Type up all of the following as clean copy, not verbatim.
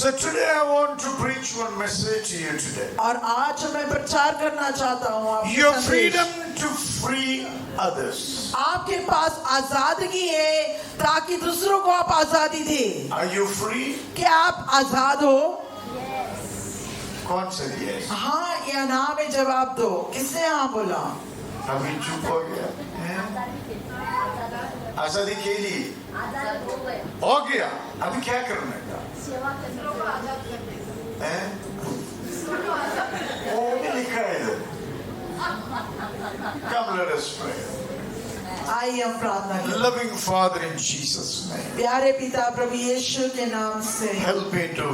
So today I want to preach one message to you today. और आज मैं प्रचार करना चाहता हूँ आपके Your संदेश। freedom to free others. आपके पास आजादगी है ताकि दूसरों को आप आजादी दे। Are you free? क्या आप आजाद हो? कौन सा yes? हाँ या ना में जवाब दो। किसने हाँ बोला? अभी चुप हो गया। आजादी के लिए हो गया। अभी क्या करना है? वो भी लिखा है इधर। Come let us pray. आइए हम प्रार्थना करें। Loving Father in Jesus' name, प्यारे पिता प्रभु यीशु के नाम से help me to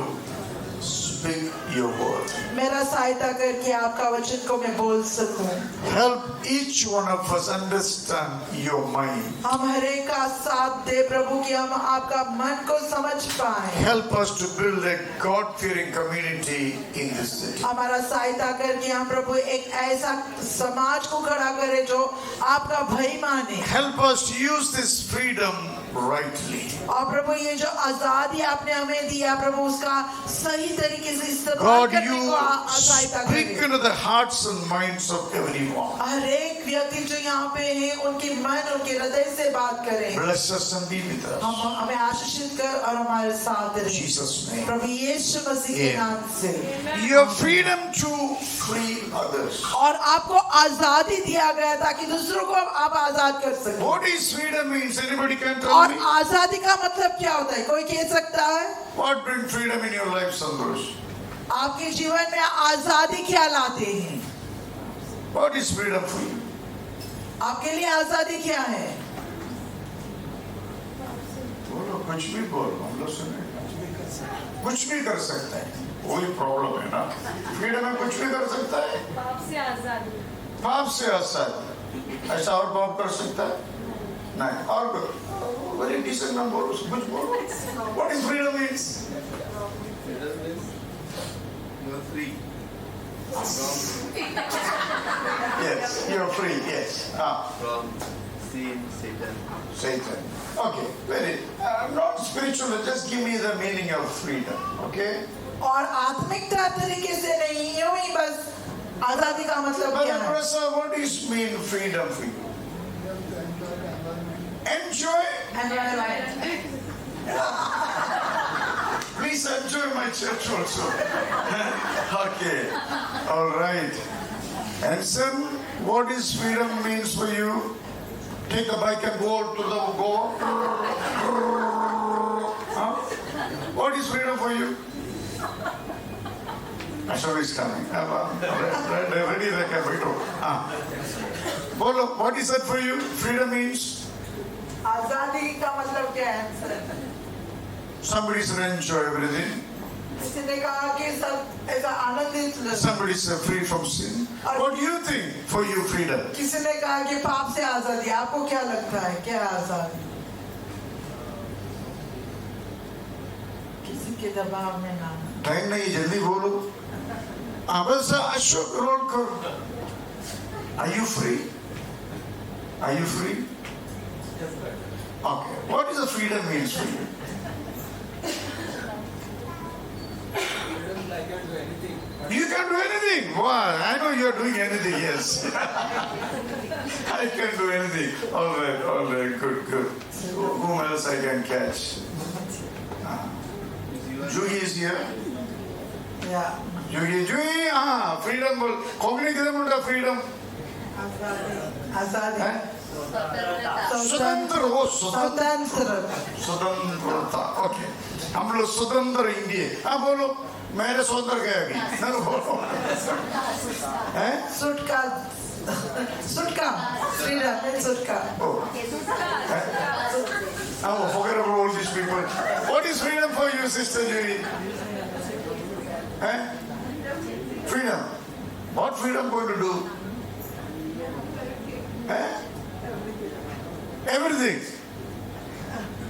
speak your word. मेरा सहायता करके आपका वचन को मैं बोल सकूं। Help each one of us understand your mind. हम हर एक का साथ दे प्रभु कि हम आपका मन को समझ पाए। Help us to build a God-fearing community in this city. हमारा सहायता करके हम प्रभु एक ऐसा समाज को खड़ा करें जो आपका भय माने। Help us to use this freedom rightly. और प्रभु ये जो आजादी आपने हमें दिया प्रभु उसका सही तरीके से इस्तेमाल God, करने you को सहायता speak करें। into the hearts and minds of everyone. हर एक व्यक्ति जो यहाँ पे है उनके मन उनके हृदय से बात करें। Bless us and be with us. हमें आशीषित कर और हमारे साथ In रहे। Jesus' name. प्रभु यीशु मसीह के नाम से। Your freedom to free others. और आपको आजादी दिया गया ताकि दूसरों को आप आजाद कर सकें। What is freedom means? Anybody can tell और me? आजादी का मतलब क्या होता है? कोई कह सकता है? What brings freedom in your life, Santosh? आपके जीवन में आजादी क्या लाते हैं? What is freedom for you? आपके लिए आजादी क्या है? बोलो, कुछ भी बोलो, हम लोग सुने। कुछ भी कर सकते हैं, कोई प्रॉब्लम है ना? फ्रीडम में कुछ भी कर सकता है। पाप से आजादी। पाप से आजाद। ऐसा और पाप कर सकता है? नहीं। और very decent नाम बोलो, कुछ बोलो। What is freedom means? Freedom means you are free Yes, you're free. Yes. from sin, Satan. Satan. Okay, very. Not spiritual. Just give me the meaning of freedom. Okay. और आत्मिक तरीके से नहीं, यूं ही बस आजादी का मतलब But क्या है? Professor, what is mean freedom for you? Enjoy. Please enjoy my church also. Okay. All right. And son, what is freedom means for you? Take a bike and go to the go. Huh? What is freedom for you? Ashok is coming. Ready, Bolo, what is that for you? Freedom means आजादी का मतलब क्या है sir? somebody should enjoy everything. किसी ने कहा कि सब ऐसा आनंदित लगे। Somebody is free from sin. What do you think for you freedom? किसी ने कहा कि पाप से आजादी। आपको क्या लगता है क्या है आजादी? किसी के दबाव में ना। टाइम नहीं, जल्दी बोलो। बस अशोक रोल करो। Are you free? Are you free? Okay. What does the freedom means for you? Freedom like you do anything. You can do anything. Wow, I know you're doing anything. Yes. I can do anything. All right. Good. Whom else I can catch? Juhi is here. या Juhi. Freedom. Kogni kidam unda freedom. आजादी स्वतंत्र हो, स्वतंत्रता। Okay, हम लोग स्वतंत्र India. बोलो, मेरे स्वतंत्र क्या है? नहीं बोलो। हैं? सुटका फ्रीडम सुटका। Forget about all these people. What is freedom for you, Sister Judy? Freedom. What freedom going to do? Everything.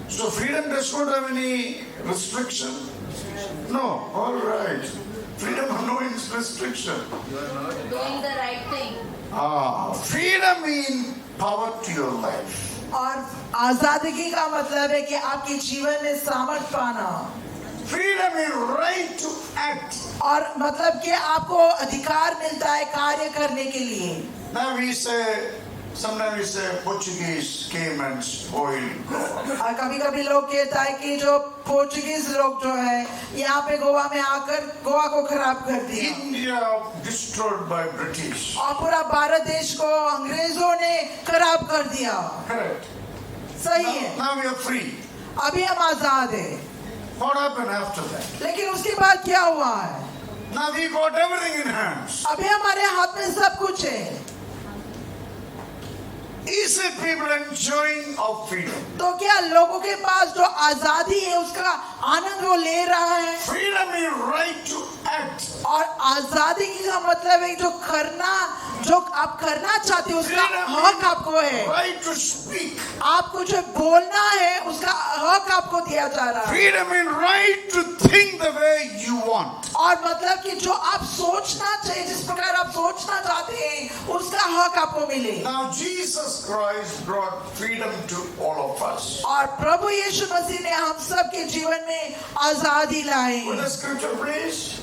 So freedom does not have any restriction? No. All right. Freedom has no restriction. Doing the right thing. Freedom means power to your life. और आजादी का मतलब है कि आपके जीवन में सामर्थ पाना। Freedom is right act. और मतलब कि आपको अधिकार मिलता है कार्य करने के लिए। Now we say, sometimes we say Portuguese came and spoiled Goa. और कभी कभी लोग कहता है कि जो पोर्चुगीज लोग जो है यहाँ पे गोवा में आकर गोवा को खराब कर दिया India destroyed by British. और पूरा भारत देश को अंग्रेजों ने खराब कर दिया। Correct. सही है, Now we are free. अभी हम आजाद है, What happened after that? लेकिन उसके बाद क्या हुआ है? Now we got everything in hands. अभी हमारे हाथ में सब कुछ है। Is it people enjoying of freedom? तो क्या लोगों के पास जो आजादी है उसका आनंद वो ले रहा है? Freedom is right to act. और आजादी का मतलब है जो करना, जो आप करना चाहते हो उसका हक आपको है। Right to speak. आपको जो बोलना है उसका हक आपको दिया जा रहा है। Freedom is right to think the way you want. और मतलब कि जो आप सोचना चाहिए, जिस प्रकार आप सोचना चाहते हैं उसका हक आपको मिले। Now Jesus Christ brought freedom to all of us. और प्रभु यीशु मसीह ने हम सब के जीवन में आजादी लाई। With the scripture please.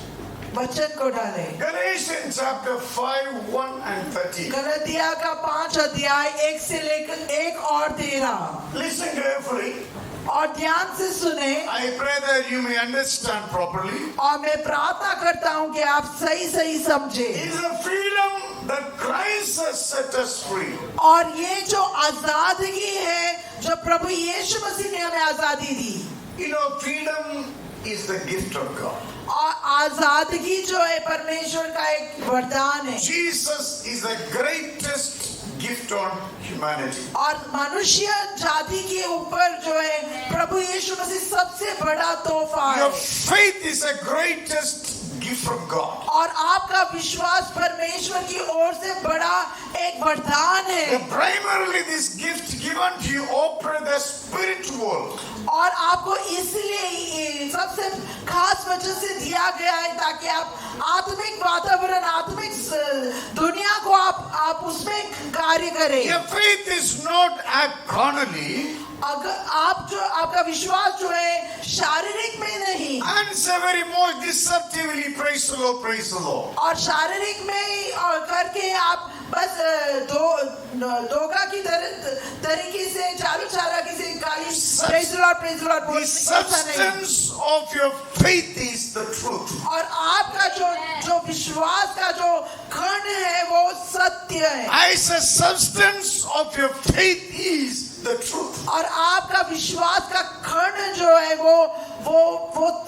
वचन को डालें। Galatians chapter 5, 1 and 13. गलतिया का 5 अध्याय 1 से लेकर 1 और 13। Listen carefully. और ध्यान से सुने I pray that you may understand properly. और मैं प्रार्थना करता हूँ कि आप सही सही समझे। It is a freedom that Christ has set us free. और ये जो आजादी है जो प्रभु यीशु मसीह ने हमें आजादी दी। You know, freedom is the gift of God. और आजादगी जो है परमेश्वर का एक वरदान है। Jesus is the greatest gift on humanity. और मनुष्य जाति के ऊपर जो है प्रभु यीशु मसीह सबसे बड़ा तोहफा Your है। faith is the greatest gift from God. और आपका विश्वास परमेश्वर की ओर से बड़ा एक वरदान है। Primarily this gift given to you open the spiritual world. और आपको इसलिए ये सबसे खास वजह से दिया गया है ताकि आप आत्मिक वातावरण, आत्मिक दुनिया को आप उसमें कार्य करें। Your faith is not act carnally. अगर आप जो आपका विश्वास जो है शारीरिक में नहीं And say very much deceptively, praise the Lord, praise the Lord. और शारीरिक में ही और करके आप बस धोखा की तरीके से चालू चालाकी से प्रेज़ द लॉर्ड The बोलने substance of your faith is the truth. और आपका जो विश्वास का जो खंड है वो सत्य है। I say substance of your faith is the truth. और आपका विश्वास का खंड जो है वो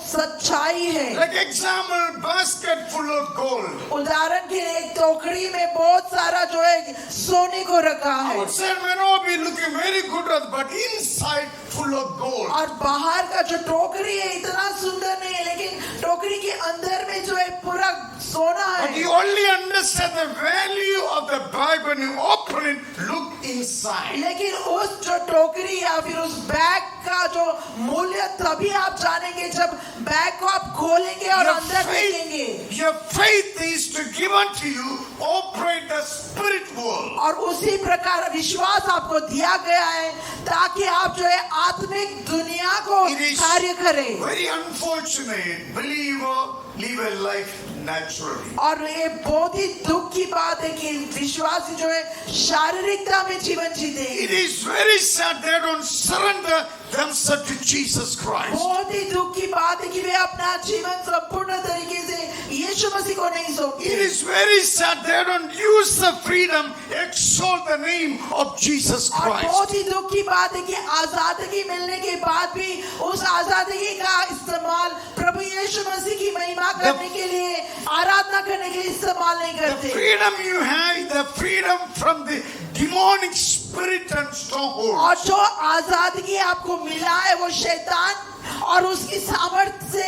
सच्चाई है। Like example, basket full of gold. उदाहरण के लिए एक टोकरी में बहुत सारा जो है सोने को रखा है Outside may not be looking very good, but inside full of gold. और बाहर का जो टोकरी है इतना सुंदर नहीं है, लेकिन टोकरी के अंदर में जो है पूरा सोना But है। you only understand the value of the bag when you open it, look inside. लेकिन उस जो टोकरी या फिर उस बैग का जो मूल्य तभी आप जानेंगे जब बैग को आप खोलेंगे और अंदर देखेंगे। Your faith is to give unto you, operate the spirit world. और उसी प्रकार विश्वास आपको दिया गया है ताकि आप जो है आत्मिक दुनिया को It is कार्य करें। very unfortunate believer live a life naturally. और ये बहुत ही दुख की बात है कि विश्वासी जो है शारीरिकता में जीवन जीते हैं। It is very sad they don't surrender themselves to Jesus Christ. बहुत ही दुख की बात है कि वे अपना जीवन संपूर्ण तरीके से यीशु मसीह को नहीं It सौंपते। is very sad they don't use the freedom, exalt the name of Jesus और Christ. बहुत ही दुख की बात है कि आजादी मिलने के बाद भी उस आजादी का इस्तेमाल प्रभु यीशु मसीह की महिमा करने के लिए, आराधना करने के लिए इस्तेमाल नहीं The करते। freedom you have, the freedom from the demonic spirit and stronghold. और जो आजादी आपको मिला है वो शैतान और उसकी सामर्थ्य से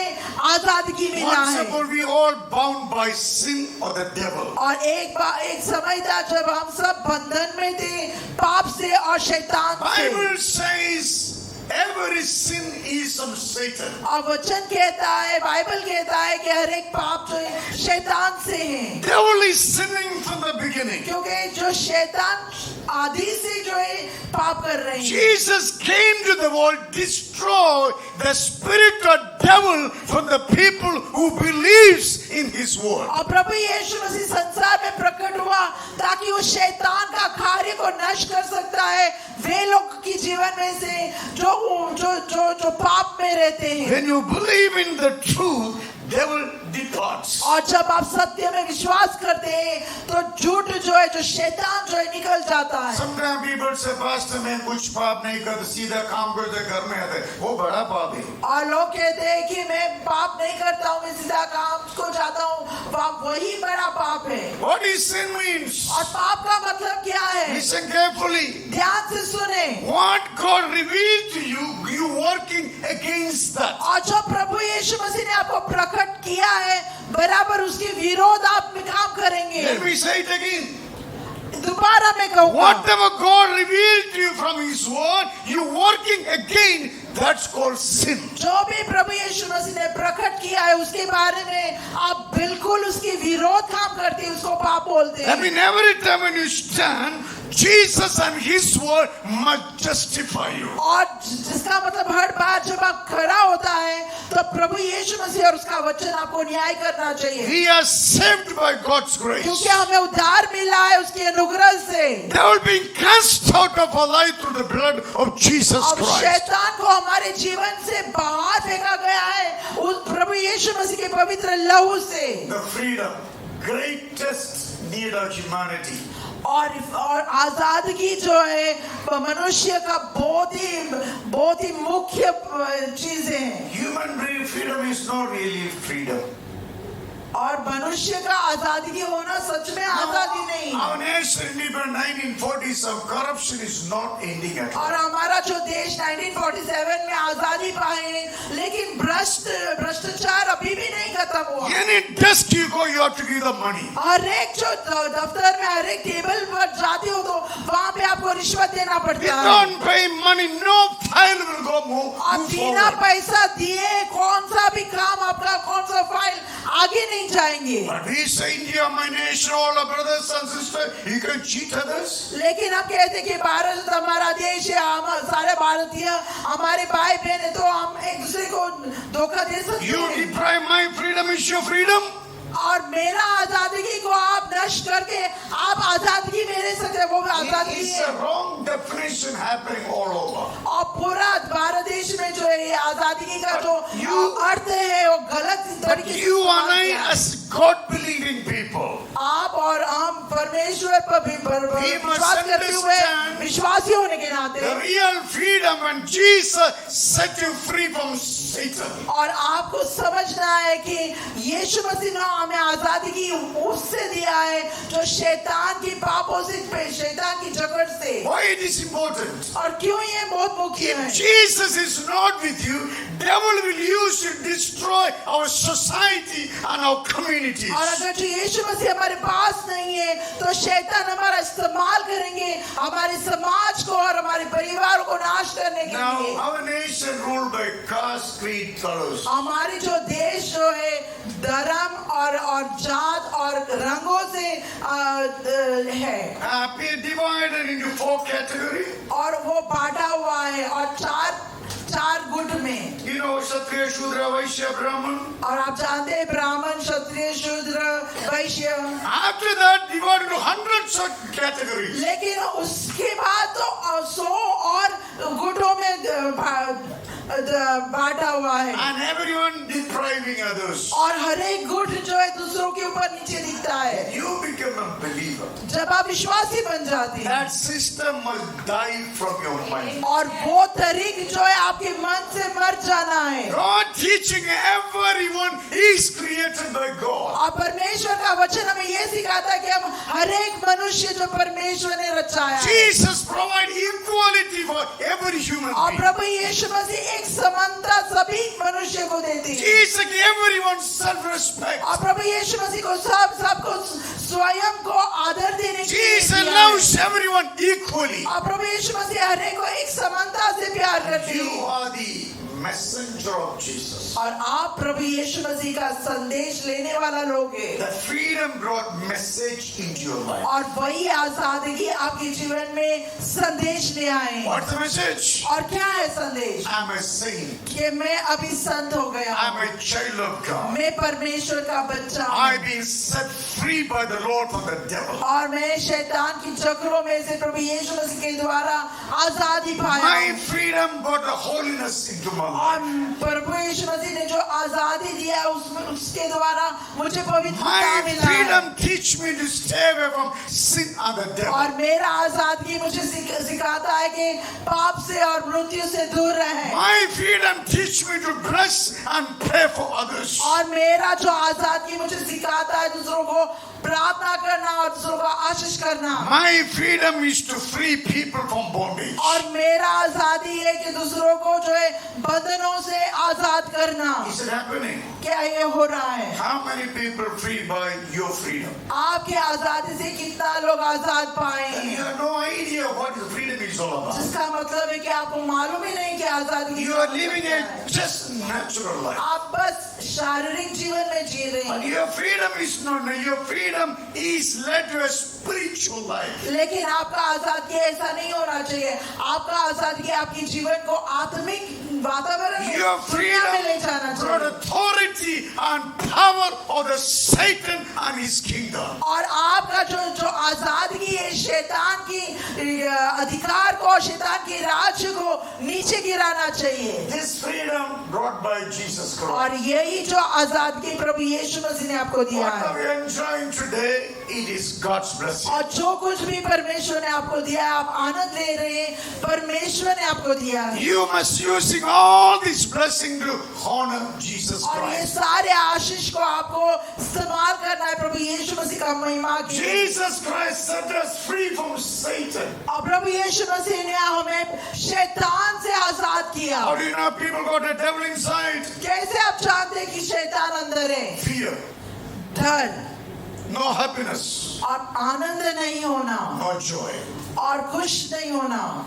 आजादी मिला Once है। upon we all bound by sin or the devil. और एक समय था जब हम सब बंधन में थे पाप से और शैतान से। Bible says every sin is from Satan. और वचन कहता है, बाइबल कहता है कि हर एक पाप जो है शैतान से है। Devil is sinning from the beginning. क्योंकि जो शैतान आदि से जो है पाप कर रहे हैं। Jesus came to the world, destroy the spirit of devil from the people who believes in his word. और प्रभु यीशु मसीह संसार में प्रकट हुआ ताकि वो शैतान का कार्य को नष्ट कर सकता है वे लोग की जीवन में से जो जो जो जो पाप में रहते हैं। When you believe in the truth, devil departs. और जब आप सत्य में विश्वास करते हैं तो झूठ जो है जो शैतान जो है निकल जाता है। Sometimes people say, Pastor, मैं कुछ पाप नहीं करता, सीधा काम करते घर में आते, वो बड़ा पाप है। और लोग कहते हैं कि मैं पाप नहीं करता हूँ, मैं सीधा काम को जाता हूँ, वही बड़ा पाप है। What is sin means? और पाप का मतलब क्या है? Listen carefully. ध्यान से सुने। What God revealed to you, you working against that. और जो प्रभु यीशु मसीह ने आपको प्रकट किया है बराबर उसके विरोध आप में काम करेंगे। Let me say it again. दोबारा मैं कहूँगा। Whatever God revealed to you from His word, you working again. That's called sin. जो भी प्रभु यीशु मसीह ने प्रकट किया है उसके बारे में आप बिल्कुल उसके विरोध काम करते हैं, उसको पाप बोलते I हैं। mean, every time when you stand, Jesus and His word must justify you. और जिसका मतलब हर बार जब आप खड़ा होता है तो प्रभु यीशु मसीह और उसका वचन आपको न्याय करना चाहिए। We are saved by God's grace. क्योंकि हमें उद्धार मिला है उसके अनुग्रह से। Devil being cast out of our life through the blood of Jesus अब Christ. शैतान को हमारे जीवन से बाहर फेंका गया है उस प्रभु यीशु मसीह के पवित्र लहू से। The freedom, greatest need of humanity. और आजादगी जो है वो मनुष्य का बहुत ही मुख्य चीज है। Human freedom is not really freedom. और मनुष्य का आजादी होना सच में आजादी नहीं। Our nation in the 1947 corruption is not ending at all. और हमारा जो देश 1947 में आजादी पाए लेकिन भ्रष्टाचार अभी भी नहीं खत्म हुआ। Any desk you go, you have to give the money. हर एक जो दफ्तर में हर एक टेबल पर जाते हो तो वहाँ पे आपको रिश्वत देना If पड़ता you है। don't pay money, no file will go move आप बिना forward. पैसा दिए कौन सा भी काम आपका कौन सा फाइल आगे नहीं जाएंगे। But we say India, my nation, all our brothers and sisters, you can cheat others. लेकिन हम कहते हैं कि भारत हमारा देश है, हम सारे भारतीय हमारे भाई बहन है तो हम एक दूसरे को धोखा दे सकते You हैं। deprive my freedom is your freedom. और मेरा आजादी को आप नष्ट करके आप आजादी मेरे सकते वो आजादी It's है। a wrong definition happening all over. और पूरा भारत देश में जो है ये आजादी का जो You- अर्थ है वो गलत But तरीके से you इस्तेमाल and I, किया है। as God-believing people, आप और हम परमेश्वर पर भी We must विश्वास करते हुए understand विश्वासी होने के नाते the real freedom when Jesus set you free from Satan. और आपको समझना है कि यीशु मसीह ने हमें आजादी की उससे दिया है जो शैतान की पापों से शैतान की जकड़ से। Why it is important? और क्यों ये बहुत मुख्य है? If Jesus is not with you, devil will use to destroy our society and our communities. और अगर जो यीशु मसीह हमारे पास नहीं है तो शैतान हमारा इस्तेमाल करेंगे हमारे समाज को और हमारे परिवार को नाश करने के Now, लिए। our nation ruled by caste, creed, colors. हमारी जो देश जो है धर्म और जात और रंगों से है We divided into 4 categories. और वो बांटा हुआ है और चार गुट में। You know, Kshatriya, Shudra, Vaishya, Brahman. और आप जानते हैं ब्राह्मण क्षत्रिय शूद्र वैश्य। After that, divided into hundreds of categories. लेकिन उसके बाद तो 100 और गुटों में बांटा हुआ है And everyone depriving others. और हर एक गुट जो है दूसरों के ऊपर नीचे दिखता है। You become a believer. जब आप विश्वासी बन जाते हैं That system must die from your mind. और वो तरीक जो है आपके मन से मर जाना है। God teaching everyone is created by God. और परमेश्वर का वचन हमें ये सिखाता है कि हम हर एक मनुष्य जो परमेश्वर ने रचाया है Jesus provide equality for every human और being. प्रभु यीशु मसीह एक समानता सभी मनुष्य को देती है Jesus gave everyone self-respect. और प्रभु यीशु मसीह को सबको स्वयं को आदर देने की Jesus loves everyone equally. और प्रभु यीशु मसीह हर एक को एक समानता से प्यार करते You हैं। are the messenger of Jesus. और आप प्रभु यीशु मसीह का संदेश लेने वाला लोग हैं। The freedom brought message into your life. और वही आजादी आपके जीवन में संदेश ले आए। What's the message? और क्या है संदेश? I'm a saint. कि मैं अभी संत हो गया I'm हूँ। a child of God. मैं परमेश्वर का बच्चा हूँ। I've been set free by the Lord from the devil. और मैं शैतान की चक्रों में से प्रभु यीशु मसीह के द्वारा आजादी पाया। My freedom brought the holiness into my life. और प्रभु यीशु मसीह ने जो आजादी दिया उसमें उसके द्वारा मुझे पवित्रता My मिला है। freedom teach me to stay away from sin and the devil. और मेरा आजादी मुझे सिखाता है कि पाप से और मृत्यु से दूर रहे। My freedom teach me to bless and pray for others. और मेरा जो आजादी मुझे सिखाता है दूसरों को प्रार्थना करना और दूसरों को आशीष करना। My freedom is to free people from bondage. और मेरा आजादी है कि दूसरों को जो है बंधनों से आजाद करना। Is it happening? क्या ये हो रहा है? How many people free by your freedom? आपके आजादी से कितना लोग आजाद पाए? You have no idea what the freedom is all about. जिसका मतलब है कि आपको मालूम ही नहीं कि आजादी की You are living a just natural life. आप बस शारीरिक जीवन में जी रहे But हैं। your freedom is not. Your freedom is led to a spiritual life. लेकिन आपका आजादी ऐसा नहीं होना चाहिए। आपका आजादी आपके जीवन को आत्मिक वातावरण में Your दुनिया में ले जाना freedom brought चाहिए। authority and power of the Satan and his kingdom. और आपका जो आजादी है शैतान की अधिकार को, शैतान के राज्य को नीचे गिराना चाहिए। This freedom brought by Jesus Christ. और यही जो आजादी प्रभु यीशु मसीह ने आपको दिया What है। are we enjoying today? It is God's blessing. और जो कुछ भी परमेश्वर ने आपको दिया है आप आनंद ले रहे हैं, परमेश्वर ने आपको दिया है। You must using all this blessing to honor Jesus और ये Christ. सारे आशीष को आपको इस्तेमाल करना है प्रभु यीशु मसीह का महिमा के लिए। Jesus Christ set us free from Satan. और प्रभु यीशु मसीह ने हमें शैतान से आजाद किया। How do you know people got a devil inside? कैसे आप जानते हैं कि शैतान अंदर है? Fear, डर no happiness, और आनंद नहीं होना no joy. और खुश नहीं होना।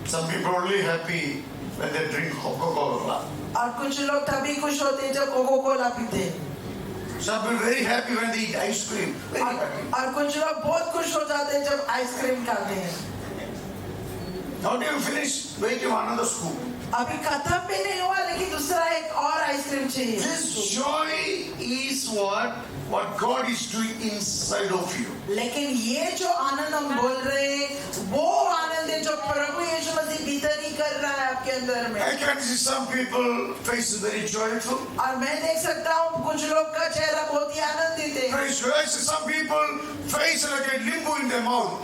Some people are only happy when they drink Coca-Cola. और कुछ लोग तभी खुश होते हैं जब कोको कोला पीते हैं। Some people are very happy when they eat ice cream. Very happy. और कुछ लोग बहुत खुश हो जाते हैं जब आइसक्रीम खाते हैं। Not even finished, waiting for another scoop. अभी खत्म भी नहीं हुआ लेकिन दूसरा एक और आइसक्रीम चाहिए। This joy is what God is doing inside of you. लेकिन ये जो आनंद हम बोल रहे हैं वो आनंद है जो प्रभु यीशु मसीह भीतर ही कर रहा है आपके अंदर में। I can see some people face very joyful. और मैं देख सकता हूँ कुछ लोग का चेहरा बहुत ही आनंदित है। Praise God. I see some people face like a limbo in their mouth.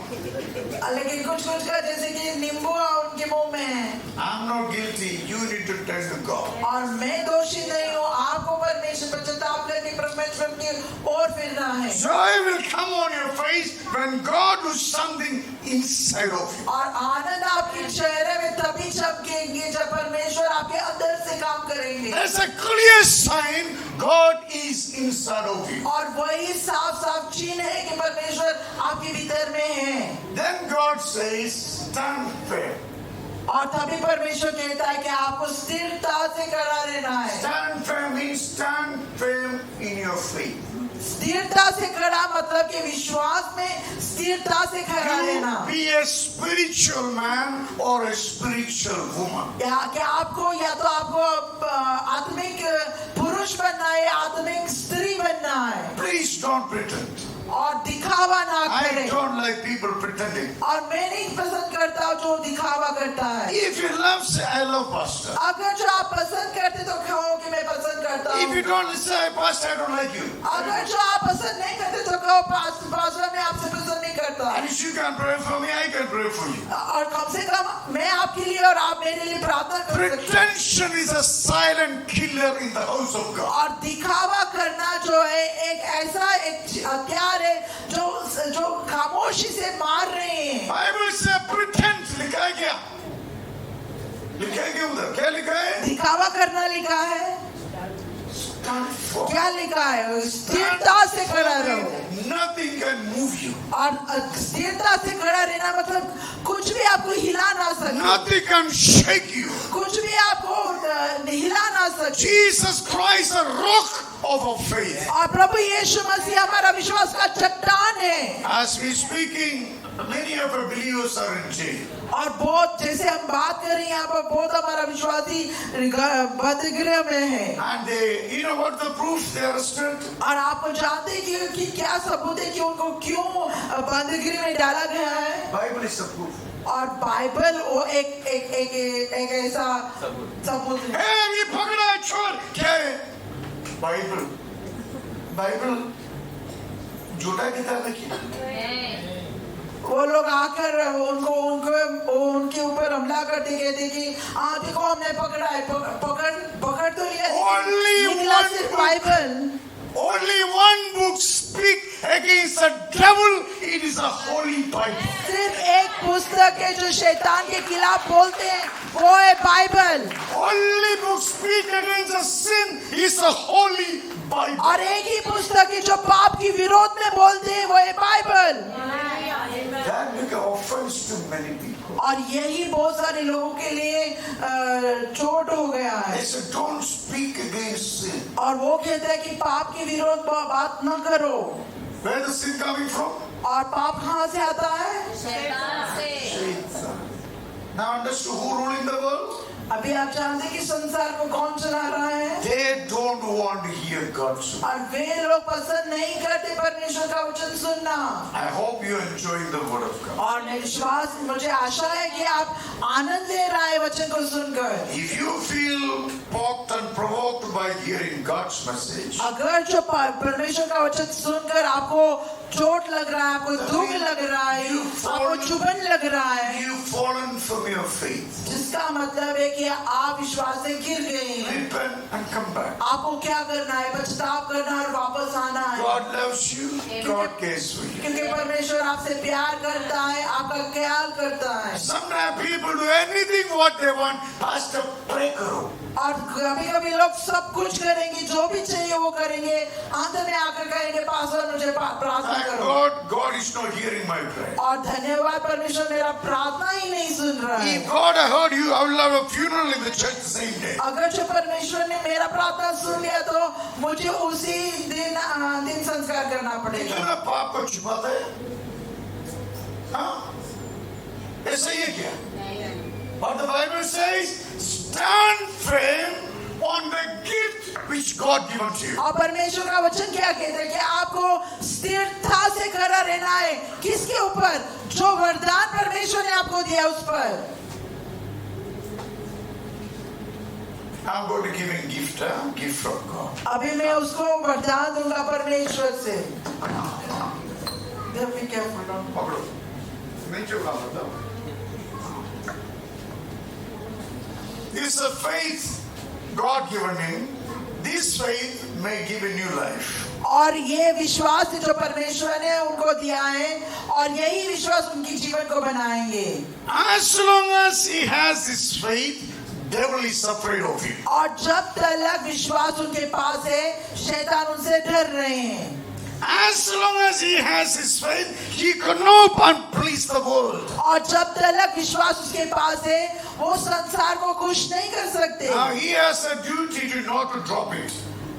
लेकिन कुछ का जैसे कि नींबू उनके मुंह में है। I'm not guilty. You need to tell to God. और मैं दोषी नहीं हूँ, आपको परमेश्वर पर पश्चाताप करके परमेश्वर की ओर फिरना है। Joy will come on your face when God does something inside of you. और आनंद आपके चेहरे में तभी चमकेंगे जब परमेश्वर आपके अंदर से काम करेंगे। That's a clear sign God is inside of you. और वही साफ चिन्ह है कि परमेश्वर आपके भीतर में है। Then God says, stand firm. और तभी परमेश्वर कहता है कि आपको स्थिरता से खड़ा रहना है। Stand firm means stand firm in your faith. स्थिरता से खड़ा मतलब कि विश्वास में स्थिरता से खड़ा रहना। You be a spiritual man or a spiritual woman. क्या आपको या तो आपको आत्मिक पुरुष बनना है, आत्मिक स्त्री बनना है। Please don't pretend. और दिखावा ना I करें। don't like people pretending. और मैं नहीं पसंद करता जो दिखावा करता है। If you love, say I love pastor. अगर जो आप पसंद करते तो कहो कि मैं पसंद करता If you हूँ। don't say pastor, I don't like you. अगर जो आप पसंद नहीं करते तो कहो पास्टर मैं आपसे पसंद नहीं करता। And if you can pray for me, I can pray for you. और कम से कम मैं आपके लिए और आप मेरे लिए प्रार्थना कर सकते हैं। Pretension is a silent killer in the house of God. और दिखावा करना जो है एक ऐसा एक हथियार है जो खामोशी से मार रहे हैं। Bible से pretend लिखा है क्या? लिखा है क्या उधर? क्या लिखा है? दिखावा करना लिखा है। Stand for. क्या लिखा है? स्थिरता से खड़ा रहो। nothing can move you. और स्थिरता से खड़ा रहना मतलब कुछ भी आपको हिला ना सके, Nothing can shake you. कुछ भी आपको हिला ना सके। Jesus Christ, a rock of our faith. और प्रभु यीशु मसीह हमारा विश्वास का चट्टान है। As we speaking, many of our believers are in jail. और बहुत जैसे हम बात कर रहे हैं यहाँ पर बहुत हमारा विश्वासी बंदीगृह में है। And they, you know what the proof they arrested? और आपको जानते हैं कि क्या सबूत है कि उनको क्यों बंदीगृह में डाला गया है? Bible is the proof. और बाइबल वो एक ऐसा सबूत है। Hey, ये पकड़ा है चोर, क्या है? बाइबल, बाइबल झूठा किताब है क्या? वो लोग आकर उनके ऊपर हमला करते कहते कि देखो हमने पकड़ा है, पकड़ तो लिया, Only निकला one सिर्फ book. Bible. Only one book speak against the devil. It is a holy Bible. सिर्फ एक पुस्तक है जो शैतान के खिलाफ बोलते हैं, वो है Bible. Only book speak against the sin is a holy Bible. और एक ही पुस्तक है जो पाप की विरोध में बोलते हैं, वो है Bible. That became offense to many people. और यही बहुत सारे लोगों के लिए चोट हो गया है। They said, don't speak against sin. और वो कहते हैं कि पाप के विरोध बात न करो। Where is the sin coming from? और पाप कहाँ से आता है? शैतान से। Satan. Now understand who ruling the world? अभी आप जानते हैं कि संसार को कौन चला रहा है? They don't want to hear God's word. और वे लोग पसंद नहीं करते परमेश्वर का वचन सुनना। I hope you are enjoying the word of God. और मुझे आशा है कि आप आनंद ले रहे हैं वचन को सुनकर। If you feel poked and provoked by hearing God's message, अगर जो परमेश्वर का वचन सुनकर आपको चोट लग रहा है, आपको दुख लग रहा है, आपको चुभन लग रहा है, you've fallen from your faith. जिसका मतलब है कि आप विश्वास से गिर गए हैं। Repent and come back. आपको क्या करना है? पछताव करना और वापस आना है। God loves you. God cares for you. क्योंकि परमेश्वर आपसे प्यार करता है, आपका ख्याल करता है। Sometimes people do anything what they want. Pastor, pray करो. और कभी-कभी लोग सब कुछ करेंगे, जो भी चाहिए वो करेंगे, अंत में आकर कहेंगे पास्टर मुझे प्रार्थना Thank करो। God is not hearing my prayer. और धन्यवाद परमेश्वर मेरा प्रार्थना ही नहीं सुन रहा है। If God had heard you, I will have a funeral in the church the same day. अगर जो परमेश्वर ने मेरा प्रार्थना सुन लिया तो मुझे उसी दिन संस्कार करना पड़ेगा। इतना पाप को छुपाता है? हाँ? ऐसा ही है क्या? But the Bible says, stand firm on the gift which God given to you. और परमेश्वर का वचन क्या कहता है कि आपको स्थिरता से खड़ा रहना है। किसके ऊपर? जो वरदान परमेश्वर ने आपको दिया उस पर। I'm going to give him gift from God. अभी मैं उसको वरदान दूंगा परमेश्वर से। Be careful, don't- पकड़ो। नहीं चुका बताओ। This is a faith God given him. This faith may give a new life. और ये विश्वास है जो परमेश्वर ने उनको दिया है और यही विश्वास उनकी जीवन को बनाएंगे। As long as he has this faith, devil is afraid of him. और जब तक विश्वास उनके पास है, शैतान उनसे डर रहे हैं। As long as he has his faith, he cannot please the world. और जब तक विश्वास उसके पास है, वो संसार को खुश नहीं कर सकते। Now he has a duty to not to drop it.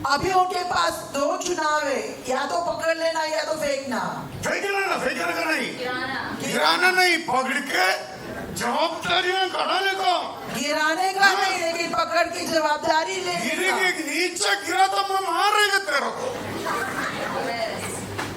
अभी उनके पास दो चुनाव है, या तो पकड़ लेना या तो फेंकना। फेंकना का नहीं, गिराना। गिराना नहीं, पकड़ के जवाबदारियां कड़ा लेगा। गिराने का नहीं, लेकिन पकड़ की जवाबदारी लेने का। गिरेगी नीचे गिरा तो मैं मारेगा तेरे को।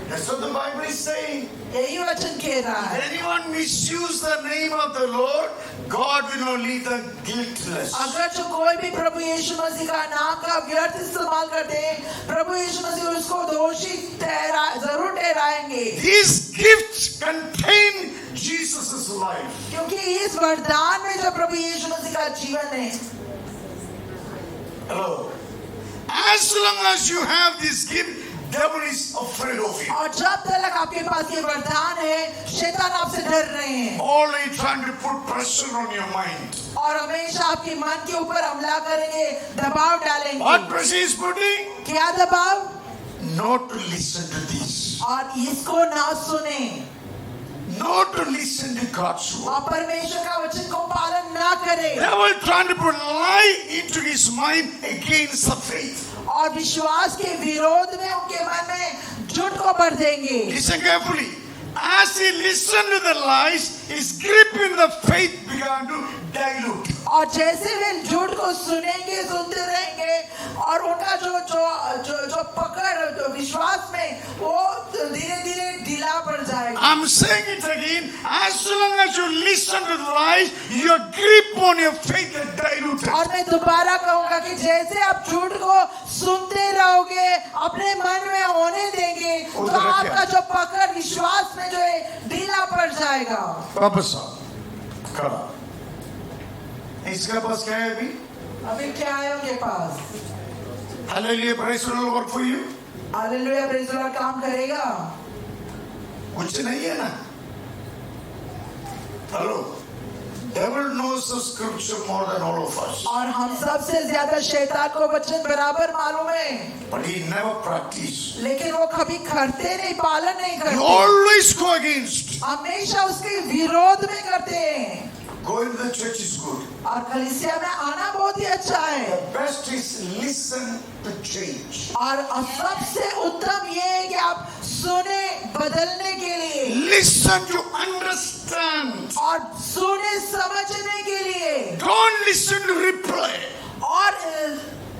That's what the Bible is saying. यही वचन कह रहा If है। anyone misuse the name of the Lord, God will not leave them guiltless. अगर जो कोई भी प्रभु यीशु मसीह का नाम का व्यर्थ इस्तेमाल करते हैं, प्रभु यीशु मसीह उसको दोषी जरूर ठहराएंगे। These gifts contain Jesus' life. क्योंकि इस वरदान में जो प्रभु यीशु मसीह का जीवन है। Hello. As long as you have this gift, devil is afraid of you. और जब तक आपके पास ये वरदान है, शैतान आपसे डर रहे हैं Always trying to put pressure on your mind. और हमेशा आपके मन के ऊपर हमला करेंगे, दबाव डालेंगे। What pressure is putting? क्या दबाव? Not to listen to this. और इसको ना सुने, not to listen to God's word. और परमेश्वर का वचन को पालन ना करे, Devil trying to put lie into his mind against the faith. और विश्वास के विरोध में उनके मन में झूठ को भर देंगे। Listen carefully. As he listened to the lies, his grip in the faith began to dilute. और जैसे वे झूठ को सुनेंगे, सुनते रहेंगे, और उनका जो जो जो जो पकड़ जो विश्वास में वो धीरे धीरे ढीला पड़ जाएगा। I'm saying it again. As long as you listen to the lies, your grip on your faith is diluted. और मैं दोबारा कहूंगा कि जैसे आप झूठ को सुनते रहोगे, अपने मन में होने देंगे, तो आपका जो पकड़ विश्वास में जो है ढीला पड़ जाएगा। वापस आओ, खड़ा। इसके पास क्या है अभी? अभी क्या है उनके पास? Hallelujah, praise the Lord for you. Hallelujah, praise the Lord काम करेगा। कुछ नहीं है ना? Hello, devil knows the scripture more than all of us, और हम सबसे ज्यादा शैतान को वचन बराबर मालूम है, but he never practiced. लेकिन वो कभी करते नहीं, पालन नहीं He करते, always go against. हमेशा उसके विरोध में करते हैं। Going to the church is good. और कलीसिया में आना बहुत ही अच्छा है, The best is listen to change. और सबसे उत्तम ये है कि आप सुने बदलने के लिए, Listen to understand. और सुने समझने के लिए, Don't listen to reply. और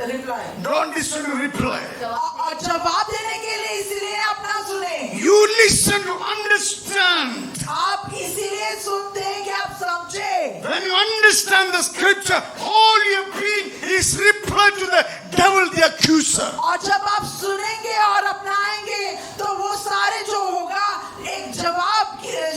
reply Don't listen to reply. और जवाब देने के लिए, इसीलिए आप ना सुने, You listen to understand. आप इसीलिए सुनते हैं कि आप समझे। When you understand the scripture, all your being is reply to the devil, the accuser. और जब आप सुनेंगे और अपनाएंगे, तो वो सारे जो होगा एक जवाब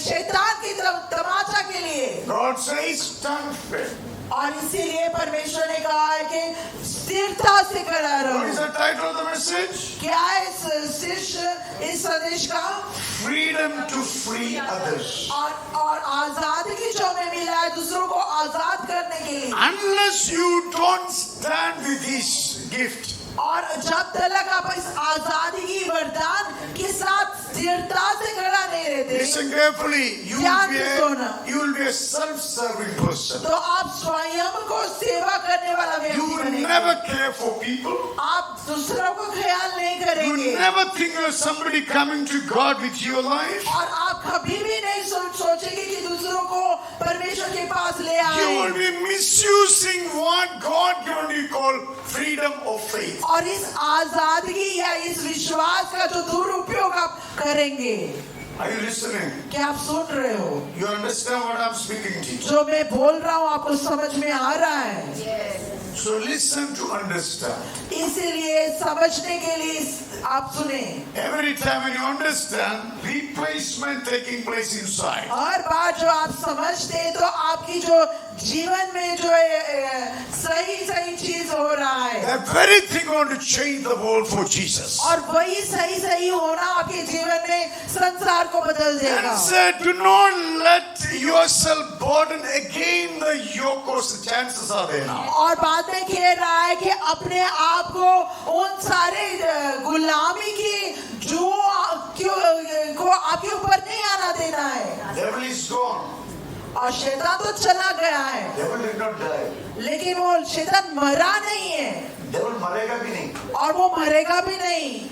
शैतान की तरफ तमाचा के लिए। God says, stand firm. और इसीलिए परमेश्वर ने कहा है कि स्थिरता से खड़ा What is रहो। the title of the message? क्या है इस संदेश का? Freedom to free others. और आजादी की जो हमें मिला है दूसरों को आजाद करने के लिए। Unless you don't stand with this gift, और जब तक आप इस आजादी की वरदान के साथ स्थिरता से खड़ा नहीं रहते, listen carefully. You will be a self-serving person. तो आप स्वयं को सेवा करने वाला You व्यक्ति will बनेंगे। never care for people. आप दूसरों को ख्याल नहीं You करेंगे, never think of somebody coming to God with your life. और आप कभी भी नहीं सोचेंगे कि दूसरों को परमेश्वर के पास ले You will आए, be misusing what God given you call freedom of faith. और इस आजादी या इस विश्वास का जो दुरुपयोग आप करेंगे। Are you listening? क्या आप सुन रहे हो? You understand what I'm speaking to you? जो मैं बोल रहा हूँ आपको समझ में आ रहा है? So listen to understand. इसीलिए समझने के लिए आप सुने। Every time when you understand, replacement taking place inside. हर बार जो आप समझते हैं, तो आपकी जो जीवन में जो सही सही चीज हो रहा है, That very thing going to change the world for Jesus. और वही सही सही होना आपके जीवन में संसार को बदल देगा। And said, do not let yourself burden again the yoke, or the chances are there now. और बाद में कह रहा है कि अपने आप को उन सारे गुलामी की जो को आपके ऊपर नहीं आना देना है। Devil is gone. और शैतान तो चला गया है, Devil did not die. लेकिन वो शैतान मरा नहीं है, Devil मरेगा भी नहीं. और वो मरेगा भी नहीं।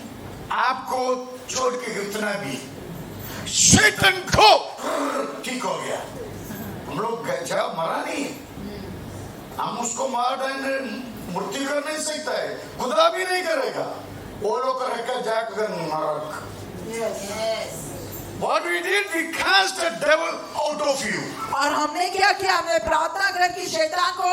आपको छोड़ के कितना भी शैतान को ठीक हो गया। हम लोग जब मरा नहीं, हम उसको मार डालने मृत्यु कर नहीं सकता है, खुदा भी नहीं करेगा। वो लोग करेगा जाकर नरक। What we did, we cast the devil out of you. और हमने क्या किया? हमने प्रार्थना कर कि शैतान को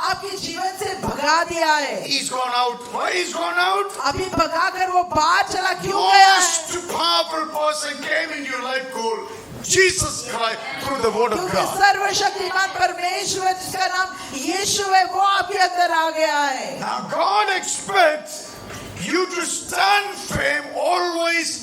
आपके जीवन से भगा दिया है। He's gone out. Why he's gone out? अभी भगा कर वो बाहर चला क्यों गया है? Most powerful person came into your life called Jesus Christ through the word of क्योंकि God. सर्वशक्तिमान परमेश्वर जिसका नाम यीशु है, वो आपके अंदर आ गया है। Now God expects you to stand firm always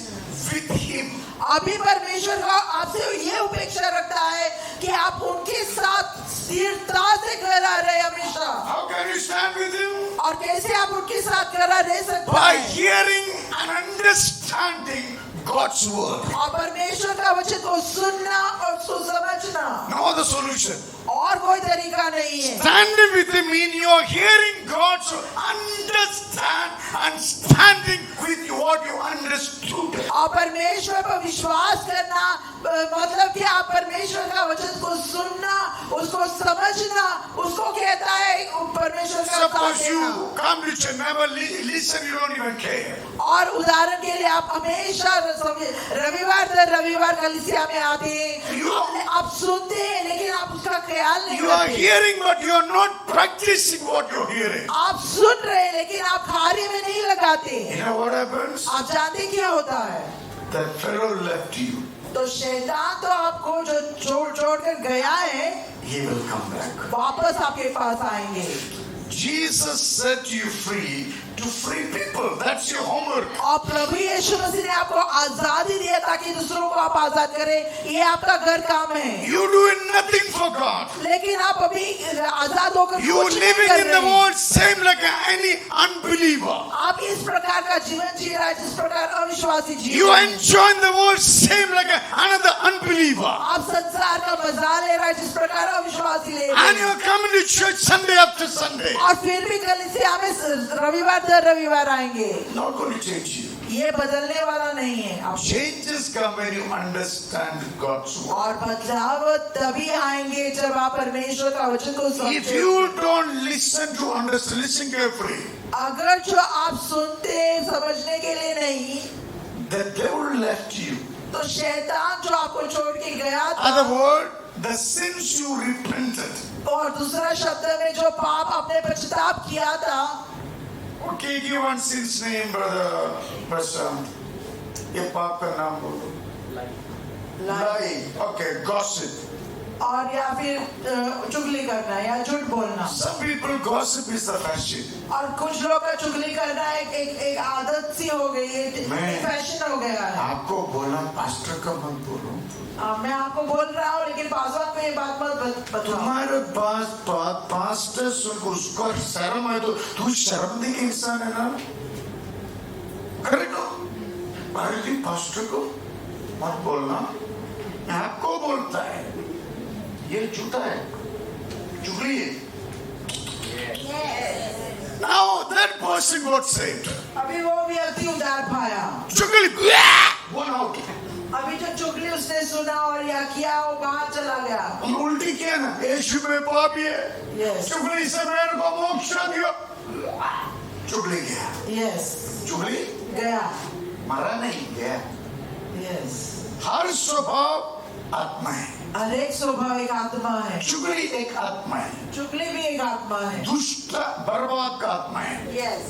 with Him. अभी परमेश्वर का आपसे ये अपेक्षा रखता है कि आप उनके साथ स्थिरता से खड़ा रहे हमेशा। How can you stand with Him? और कैसे आप उनके साथ खड़ा रह सकते By हैं? hearing and understanding God's word. और परमेश्वर का वचन को सुनना और उसको समझना, No other solution. और कोई तरीका नहीं है। Standing with him means you are hearing God's word. Understand and standing with what you understood. और परमेश्वर पर विश्वास करना मतलब कि आप परमेश्वर का वचन को सुनना, उसको समझना, उसको कहता है परमेश्वर का साथ Suppose देना। you come to church, never listen, you don't even care. और उदाहरण के लिए आप हमेशा रविवार दर रविवार कलीसिया में आते हैं, आप सुनते हैं लेकिन आप उसका ख्याल नहीं You are करते। hearing, but you are not practicing what you are hearing. आप सुन रहे हैं लेकिन आप कार्य में नहीं लगाते। You know what happens? आप जानते क्या होता है? That fellow left you. तो शैतान तो आपको जो छोड़ कर गया है, He will come back. वापस आपके पास आएंगे। Jesus set you free to free people. That's your homework. और प्रभु यीशु मसीह ने आपको आजादी दिया ताकि दूसरों को आप आजाद करें, ये आपका घर काम है। You doing nothing for God. लेकिन आप अभी आजाद होकर You कुछ नहीं living कर in the रहे हैं। world same like any unbeliever. आप इस प्रकार का जीवन जी रहा है जिस प्रकार अविश्वासी जी You रहे हैं। enjoying the world same like another unbeliever. आप संसार का मजा ले रहा है जिस प्रकार अविश्वासी ले रहे And हैं। you are coming to church Sunday after Sunday. और फिर भी कलीसिया में रविवार दर रविवार आएंगे। Not going to change you. ये बदलने वाला नहीं है। आप Changes come when you understand God's word. और बदलाव तभी आएंगे जब आप परमेश्वर का वचन को If समझेंगे। you don't listen to understand, listen carefully. अगर जो आप सुनते समझने के लिए नहीं, The devil left you. तो शैतान जो आपको छोड़ के गया था, Other word, the sins you repented. और दूसरा शब्द में जो पाप आपने पश्चाताप किया था, Okay, give one sin's name, brother Prashant. ये पाप का नाम बोलो. Lying. Okay, gossip. और या फिर चुगली करना या झूठ बोलना। Some people gossip is the fashion. और कुछ लोग का चुगली करना एक आदत सी हो गई है, एक फैशन हो गया है। आपको बोला पास्टर का मत बोलो. मैं आपको बोल रहा हूँ लेकिन पासवान को ये बात मत बताओ। तुम्हारे पास पास्टर सुन उसको शर्म है तो तू शर्मदी के इंसान है ना. करेगा. अरे पास्टर को मत बोलना. आपको बोलता है. ये झूठा है. चुगली है. Now that person got saved. अभी वो व्यक्ति उधार पाया। चुगली. One out. अभी जो चुगली उसने सुना और या किया वो बाहर चला गया। उल्टी किया ना. यीशु में पापी है. Yes. चुगली से मेरे को मोक्ष दिया. चुगली गया. Yes. चुगली गया। मरा नहीं गया. Yes. हर स्वभाव आत्मा है. हर एक स्वभाव एक आत्मा है। चुगली एक आत्मा है. चुगली भी एक आत्मा है। दुष्ट बर्बाद का आत्मा है. Yes.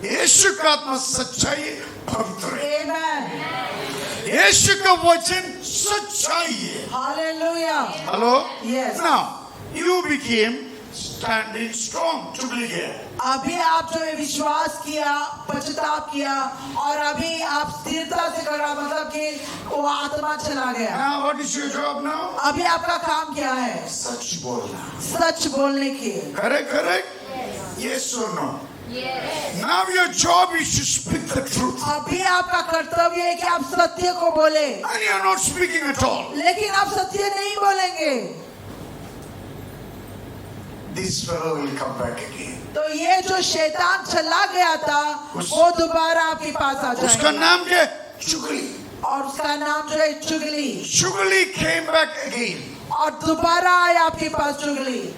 यीशु का आत्मा सच्चाई पवित्र है. Amen. यीशु का वचन सच्चाई है. Hallelujah. Hello. Yes. Now you became standing strong. चुगली गया. अभी आप जो है विश्वास किया, पश्चाताप किया और अभी आप स्थिरता से खड़ा, मतलब कि वो आत्मा चला गया। Now what is your job now? अभी आपका काम क्या है? सच बोलना. सच बोलने की। Correct? Yes or no? Yes. Now your job is to speak the truth. अभी आपका कर्तव्य है कि आप सत्य को बोले, And you are not speaking at all. लेकिन आप सत्य नहीं बोलेंगे This fellow will come back again. तो ये जो शैतान चला गया था वो दोबारा आपके पास आ उसका जाएगा। नाम क्या? चुगली. और उसका नाम जो है चुगली, चुगली came back again. और दोबारा आया आपके पास चुगली।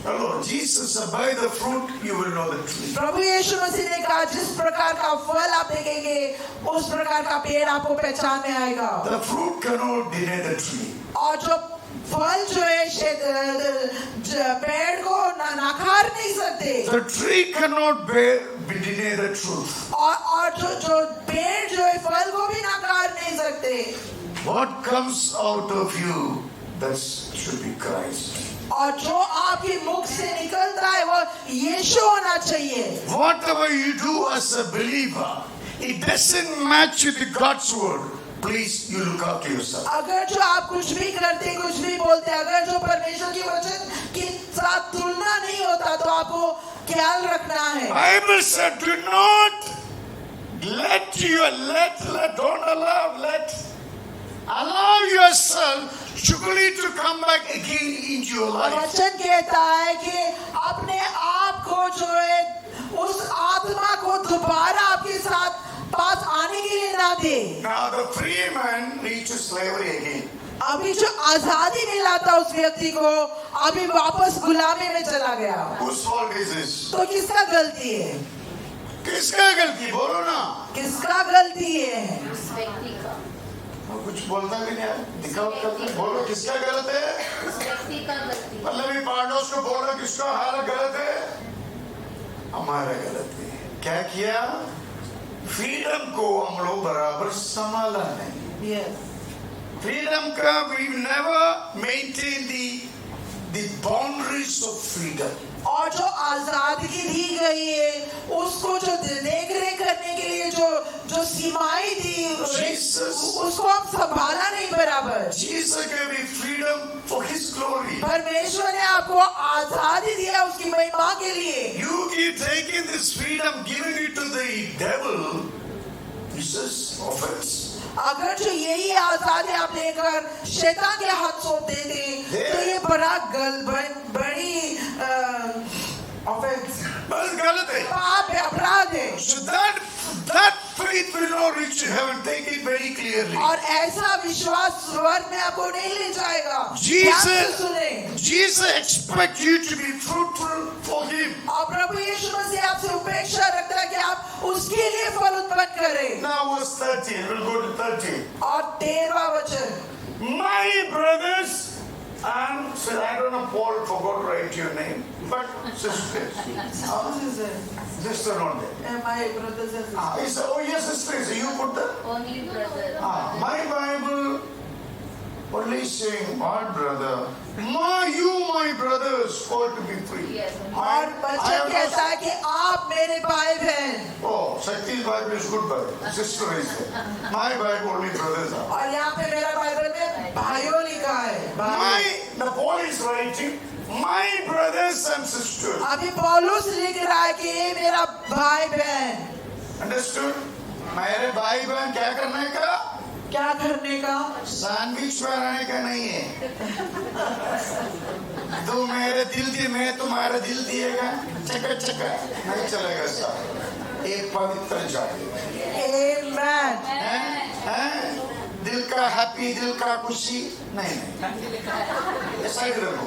Hello, Jesus said, by the fruit you will know the tree. प्रभु यीशु मसीह ने कहा जिस प्रकार का फल आप देखेंगे उस प्रकार का पेड़ आपको पहचान में आएगा। The fruit cannot deny the tree. और जो फल जो है पेड़ को नकार नहीं सकते। The tree cannot deny the truth. और जो पेड़ जो है फल को भी नकार नहीं सकते। What comes out of you, that should be Christ. और जो आपके मुख से निकलता है वो यीशु होना चाहिए। Whatever you do as a believer, it doesn't match with God's word. Please, you look after yourself. अगर जो आप कुछ भी करते कुछ भी बोलते, अगर जो परमेश्वर के वचन के साथ तुलना नहीं होता तो आपको ख्याल रखना है। Bible said, do not let you don't allow yourself chugli to come back again into your life. वचन कहता है कि अपने आप को जो है उस आत्मा को दोबारा आपके साथ पास आने के लिए ना दे। Now the free man needs to slavery again. अभी जो आजादी मिला था उस व्यक्ति को अभी वापस गुलामी में चला गया। Whose fault is this? तो किसका गलती है? किसका गलती बोलो ना? किसका गलती है? उस व्यक्ति का, कुछ बोलता भी नहीं है, दिखाओ करते बोलो किसका गलत है? उस व्यक्ति का गलती। मतलब ये पार्टनर्स को बोलो किसका हाल गलत है? हमारा गलत है। क्या किया? फ्रीडम को हम लोग बराबर संभाला नहीं। Yes. फ्रीडम का we never maintain the boundaries of freedom. और जो आजादी दी गई है उसको जो देख रेख करने के लिए जो सीमाएं दी Jesus. उसको हम संभाला नहीं बराबर। Jesus gave me freedom for His glory. परमेश्वर ने आपको आजादी दिया उसकी महिमा के लिए। You keep taking this freedom, giving it to the devil. This is offense. अगर जो यही आजादी आप लेकर शैतान के हाथ सौंप देते तो ये बड़ी ऑफेंस बस गलत है। पाप है, अपराध है। So that faith will not reach heaven. Take it very clearly. और ऐसा विश्वास स्वर्ग में आपको नहीं ले जाएगा। ध्यान से सुने। Jesus expects you to be fruitful for Him. और प्रभु यीशु मसीह आपसे अपेक्षा रखता है कि आप उसके लिए फल उत्पन्न करें। Now verse 13. We'll go to 13. और 13वां वचन, My brothers and said, I don't know, Paul forgot to write your name, but sisters. Sister not there. my brothers and sisters, He said, oh yes, sister. So you put the Only brother. my Bible only saying, my brother, my brothers called to be free. Yes. और वचन कहता है कि आप मेरे भाई बहन। Oh, Shakti's Bible is good Bible. Sister is there. My Bible only brothers are. और यहाँ पे मेरा बाइबल में भाइयों लिखा है। The Paul is writing, my brothers and sisters. अभी पौलुस लिख रहा है कि ये मेरा भाई बहन। Understood? मेरे भाई बहन क्या करने का? क्या करने का? सैंडविच बनाने का नहीं है। तू मेरे दिल दिए, मैं तुम्हारा दिल दिएगा, चक्कर चक्कर नहीं चलेगा साहब। एक पवित्र जाति Amen. हैं? दिल का हैप्पी, दिल का खुशी नहीं ऐसा ही रखो।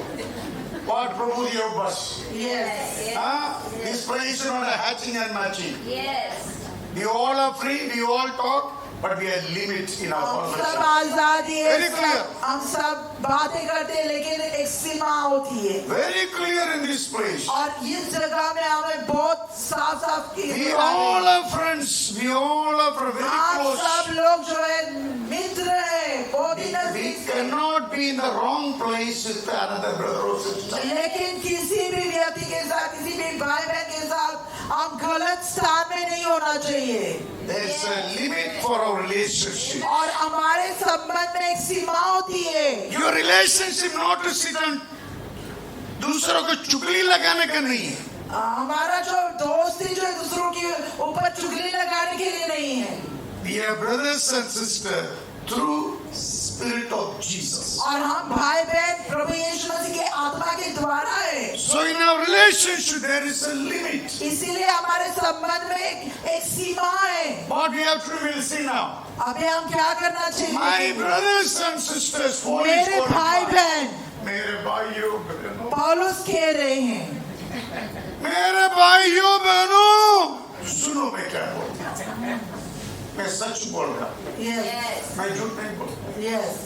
पाठ प्रभु दियो बस। Yes. हाँ, this place is not a hatching and matching. Yes. We all are free, we all talk, but we have limits in our हम सब conversation. आजादी है। Very clear. हम सब बातें करते हैं लेकिन एक सीमा होती है। Very clear in this place. और इस जगह में हमें बहुत साफ We all are friends. We all are very आप close. सब लोग जो है मित्र हैं, बहुत ही We नजदीक। cannot be in the wrong place with another brother or sister. लेकिन किसी भी व्यक्ति के साथ, किसी भी भाई बहन के साथ हम गलत स्थान में नहीं होना चाहिए। There's a limit for our relationship. और हमारे संबंध में एक सीमा होती है। Your relationship not to sit and दूसरों को चुगली लगाने का नहीं है. हमारा जो दोस्ती जो है दूसरों के ऊपर चुगली लगाने के लिए नहीं है। We are brothers and sisters through Spirit of Jesus. और हम भाई बहन प्रभु यीशु मसीह के आत्मा के द्वारा है। So in our relationship there is a limit. इसीलिए हमारे संबंध में एक सीमा है। What we have to will see now. अभी हम क्या करना चाहिए? My brothers and sisters, मेरे भाई बहन, मेरे भाइयों बहनों, पौलुस कह रहे हैं, मेरे भाइयों बहनों, सुनो मैं क्या बोलता हूँ. मैं सच बोल रहा हूँ. Yes, मैं झूठ नहीं बोलता. yes,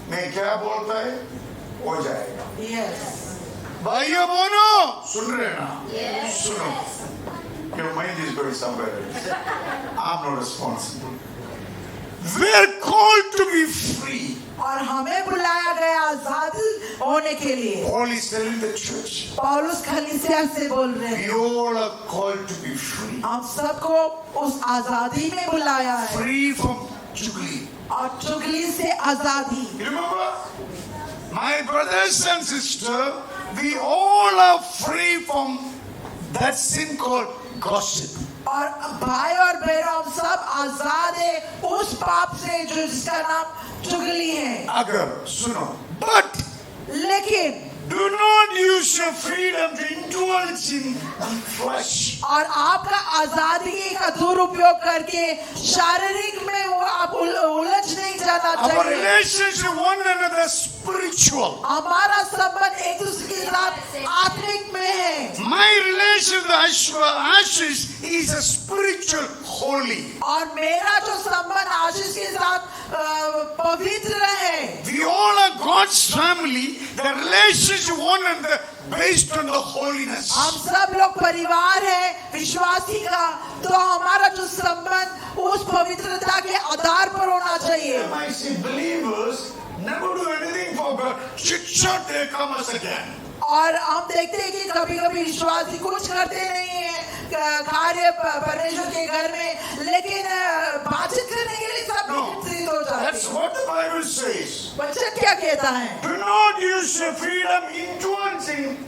मैं क्या बोलता है हो जाएगा. yes. भाइयों बहनों, सुन रहे ना? Yes. सुनो. Your mind is going somewhere else. I'm not responsible. We're called to be free. और हमें बुलाया गया आजाद होने के लिए। Paul is telling the church, पौलुस कलीसिया से बोल रहे हैं, we all are called to be free. हम सबको उस आजादी में बुलाया है Free from chugli. और चुगली से आजादी। You remember? My brothers and sisters, we all are free from that sin called gossip. और भाई और बहनों हम सब अब आजाद है उस पाप से जो जिसका नाम चुगली है। अगर सुनो, but लेकिन do not use your freedom to indulge in flesh. और आपका आजादी का दुरुपयोग करके शारीरिक में वो आप उलझ नहीं जाना Our चाहिए। relationship with one another is spiritual. हमारा संबंध एक दूसरे के साथ आत्मिक में है My relation with Ashish is a spiritual holy. और मेरा जो संबंध आशीष के साथ पवित्र है। We all are God's family. The relationship with one another based on the holiness. हम सब लोग परिवार है विश्वासी का, तो हमारा जो संबंध उस पवित्रता के आधार पर होना चाहिए। I see believers never do anything for God. Chit chat, they come us again. और हम देखते हैं कि कभी कभी विश्वासी कुछ करते नहीं है कार्य परमेश्वर के घर में, लेकिन बातचीत करने के लिए सब एकत्रित हो जाते That's हैं। what the Bible says. वचन क्या कहता है? Do not use your freedom influencing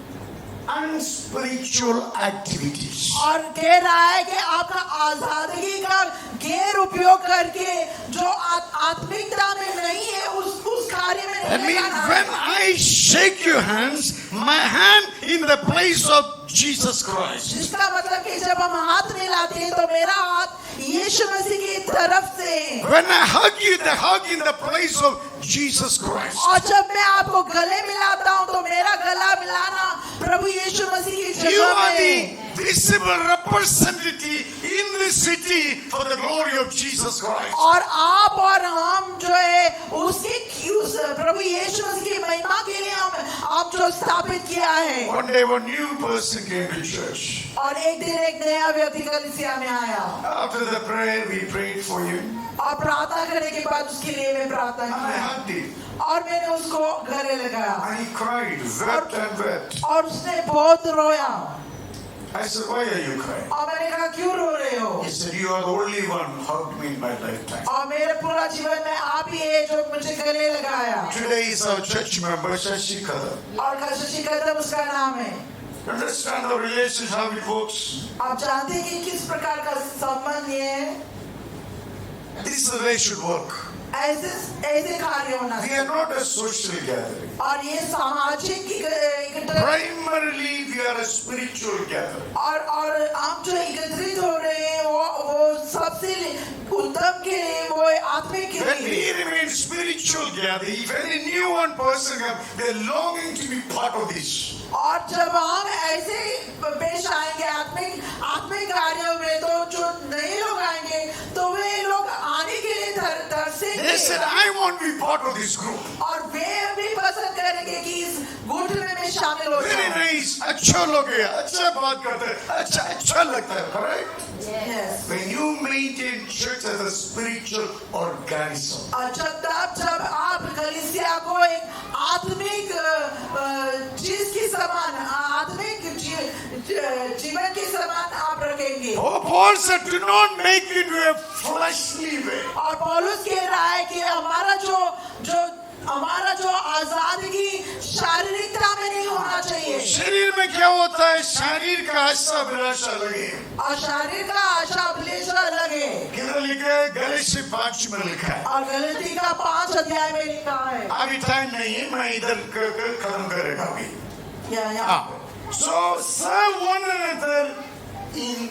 unspiritual activities. और कह रहा है कि आपका आजादी का गैर उपयोग करके जो आत्मिकता में नहीं है उस कार्य में I नहीं mean, लगाना when है। I shake your hands, my hand in the place of Jesus Christ. जिसका मतलब कि जब हम हाथ मिलाते हैं तो मेरा हाथ यीशु मसीह की तरफ से है। When I hug you, the hug in the place of Jesus Christ. और जब मैं आपको गले मिलाता हूँ तो मेरा गला मिलाना प्रभु यीशु मसीह की You जगह are में the visible representative in the city for the glory of Jesus Christ. और आप और हम जो है उस प्रभु यीशु मसीह की महिमा के लिए हम आप जो स्थापित किया है। One day, one new person came to church. और एक दिन एक नया व्यक्ति कलीसिया में आया After the prayer, we prayed for you. और प्रार्थना करने के बाद उसके लिए मैं प्रार्थना And I किया hugged him. और मैंने उसको गले लगाया And he cried, wept and wept. और उसने बहुत रोया। I said, why are you crying? और मैंने कहा क्यों रो रहे हो? He said, you are the only one who hugged me in my lifetime. और मेरे पूरा जीवन में आप ही है जो मुझे गले लगाया। Today is our church member, Shashi Kadam. और शशि कदम उसका नाम है। Understand the relationship, how it works? आप जानते हैं कि किस प्रकार का संबंध ये है? This is the way it should work. ऐसे कार्य होना We चाहिए। are not a social gathering. और ये सामाजिक एकत्र Primarily, we are a spiritual gathering. और आप जो एकत्रित हो रहे हैं वो सबसे उत्तम के लिए वो आत्मिक के When लिए। we remain spiritual gathering, if any new one person comes, they're longing to be part of this. और जब हम ऐसे पेश आएंगे आत्मिक कार्यों में तो जो नए लोग आएंगे तो वे लोग आने के लिए They said, तरसेंगे I want to be part of this group. और वे भी पसंद करेंगे कि इस गुट में मैं शामिल हो Very जाऊं। nice. अच्छा लोग हैं, अच्छा बात करते हैं, अच्छा लगता है, correct? Yes. When you maintain church as a spiritual organism, और जब आप कलीसिया को एक आत्मिक चीज के समान आत्मिक जीवन के समान आप रखेंगे। Paul said, do not make it in a fleshly way. और पौलुस कह रहा है कि हमारा जो आजादी शारीरिकता में नहीं होना चाहिए। शरीर में क्या होता है? शरीर का आशा अभिलाषा लगे। और शरीर का आशा अभिलाषा लगे। किधर लिखा है? गलीशी 5 में लिखा है। और गलती का 5 अध्याय में लिखा है। अभी टाइम नहीं है, मैं इधर खत्म करेगा अभी। So serve one another in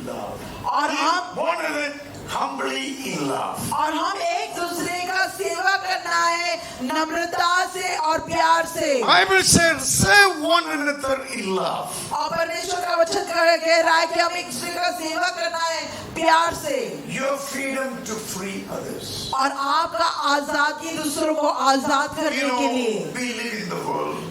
love. और हम one another humbly in love. और हम एक दूसरे का सेवा करना है नम्रता से और प्यार से। Bible says serve one another in love. और परमेश्वर का वचन कह रहा है कि हम एक दूसरे का सेवा करना है प्यार से। Your freedom to free others. और आपका आजादी दूसरों को आजाद करने के लिए। We live in the world.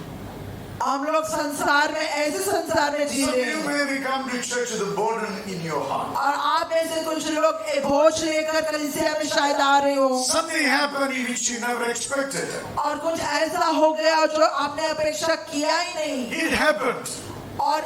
हम लोग संसार में ऐसे संसार में जी Some रहे of you हैं। may come to church with a burden in your heart. और आप में से कुछ लोग बोझ लेकर कलीसिया में शायद आ रहे हो। Something happened which you never expected. और कुछ ऐसा हो गया जो आपने अपेक्षा किया ही नहीं। It happened. और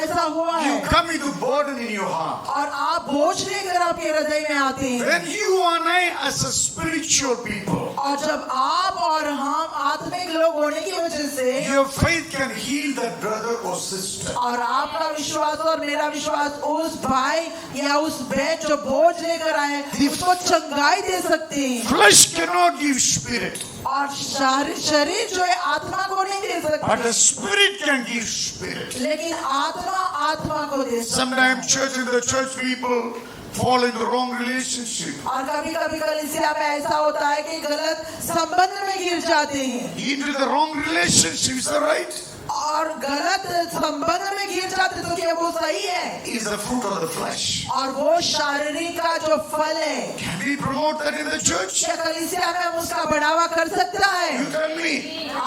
ऐसा हुआ You है come with a burden in your heart. और आप बोझ लेकर आपके हृदय में आते हैं When you and I, as a spiritual people, और जब आप और हम आत्मिक लोग होने की वजह से your faith can heal that brother or sister. और आपका विश्वास और मेरा विश्वास उस भाई या उस बहन जो बोझ लेकर आए उसको चंगाई दे सकते हैं Flesh cannot give spirit, और शरीर जो है आत्मा को नहीं दे but सकती the spirit can give spirit. लेकिन आत्मा आत्मा को दे सकती है Sometimes church people fall into the wrong relationship, और कभी कभी कलीसिया में ऐसा होता है कि गलत संबंध में गिर जाते हैं into the wrong relationship. Is that right? और गलत संबंध में गिर जाते तो क्या वो सही है Is the fruit of the flesh. और वो शारीरिक का जो फल है Can we promote that in the church? क्या कलीसिया में हम उसका बढ़ावा कर सकता है You tell me.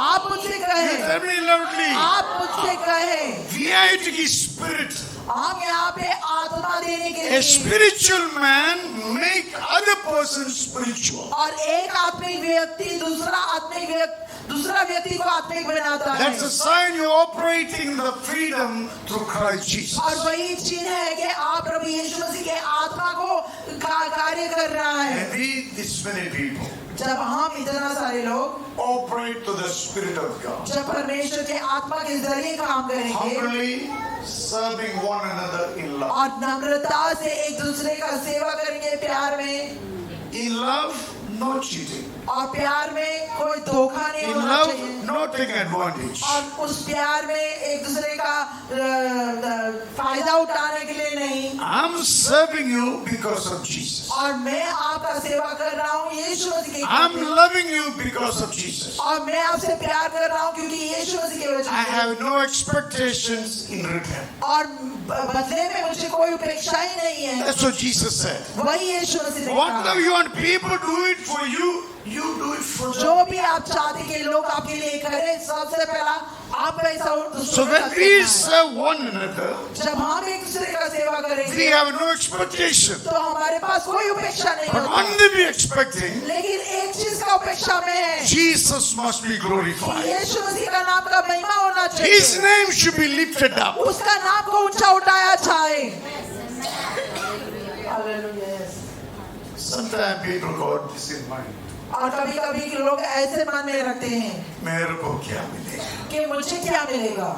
आप मुझसे You कहें tell me loudly. आप मुझसे कहें We have to give spirit. हम यहाँ पे आत्मा देने के A लिए spiritual man make other person spiritual. और एक आत्मिक व्यक्ति दूसरा व्यक्ति को आत्मिक बनाता है That's a sign you're operating the freedom through Christ Jesus. और वही चिन्ह है कि आप प्रभु यीशु मसीह के आत्मा को कार्य कर रहा है And we, this many people, जब हम इतना सारे लोग operate to the Spirit of God. जब परमेश्वर के आत्मा के जरिए काम करेंगे Humbly serving one another in love. और नम्रता से एक दूसरे का सेवा करेंगे प्यार में In love, no cheating. और प्यार में कोई धोखा नहीं In होना love, चाहिए no taking advantage. और उस प्यार में एक दूसरे का फायदा उठाने के लिए नहीं I'm serving you because of Jesus. और मैं आपका सेवा कर रहा हूँ यीशु मसीह के I'm खातिर। loving you because of Jesus. और मैं आपसे प्यार कर रहा हूँ क्योंकि यीशु मसीह की I वजह से have no expectations in return. और बदले में मुझे कोई उपेक्षा ही नहीं है That's what Jesus said. वही यीशु मसीह ने Whatever कहा you want people to do it for you, you do it for जो them. भी आप चाहते कि लोग आपके लिए करें सबसे पहला आप ऐसा So when we serve one another, जब हम एक दूसरे का सेवा we करेंगे have no expectation. तो हमारे पास कोई उपेक्षा नहीं But होती only we expecting लेकिन एक चीज का उपेक्षा में है Jesus must be glorified. यीशु मसीह का नाम का महिमा होना His चाहिए name should be lifted up. उसका नाम को ऊंचा उठाया जाए Sometimes people got this in mind. और कभी कभी लोग ऐसे मन में रखते हैं मेरे को क्या मिलेगा? कि मुझे क्या मिलेगा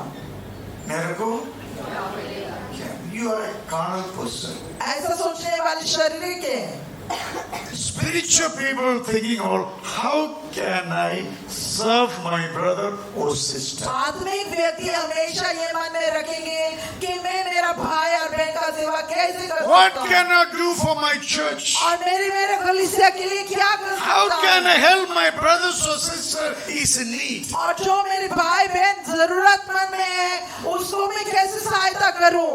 मेरे को क्या? You are a carnal person. ऐसा सोचने वाले शारीरिक है Spiritual people thinking all, how can I serve my brother or sister? आत्मिक व्यक्ति हमेशा ये मन में रखेंगे कि मैं मेरा भाई और बहन का सेवा कैसे कर What सकता can हूँ I do for my church? और मेरे कलीसिया के लिए क्या कर How सकता can हूँ I help my brothers or sister is in need? और जो मेरे भाई बहन जरूरतमंद में है उसको मैं कैसे सहायता करूं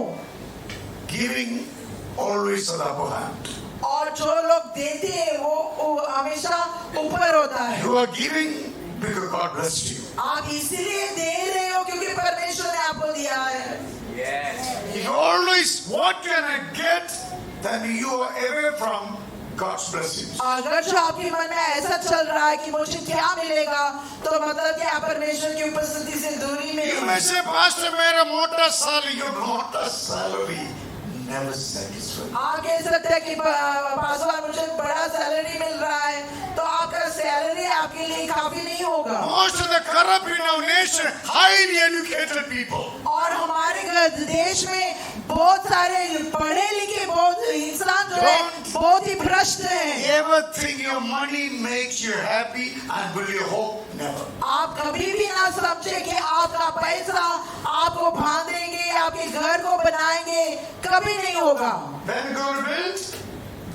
Giving always an upper hand. और जो लोग देते हैं वो हमेशा ऊपर होता है You are giving because God blessed you. आप इसलिए दे रहे हो क्योंकि परमेश्वर ने आपको दिया है If you always, what can I get? Then you are away from God's blessings. अगर जो आपके मन में ऐसा चल रहा है कि मुझे क्या मिलेगा तो मतलब कि आप परमेश्वर की उपस्थिति से दूरी में You हैं। may say, Pastor, मेरा मोटा salary, your मोटा salary never satisfied. आप कह सकते हैं कि पासवान मुझे बड़ा सैलरी मिल रहा है तो आपका सैलरी आपके लिए काफी नहीं होगा Most of the corrupt in our nation, highly educated people. और हमारे देश में बहुत सारे पढ़े लिखे बहुत इंसान जो है बहुत ही भ्रष्ट हैं Ever think your money makes you happy and will you hope? Never. आप कभी भी ना समझे कि आपका पैसा आपको बांधेंगे आपके घर को बनाएंगे कभी नहीं होगा When God builds,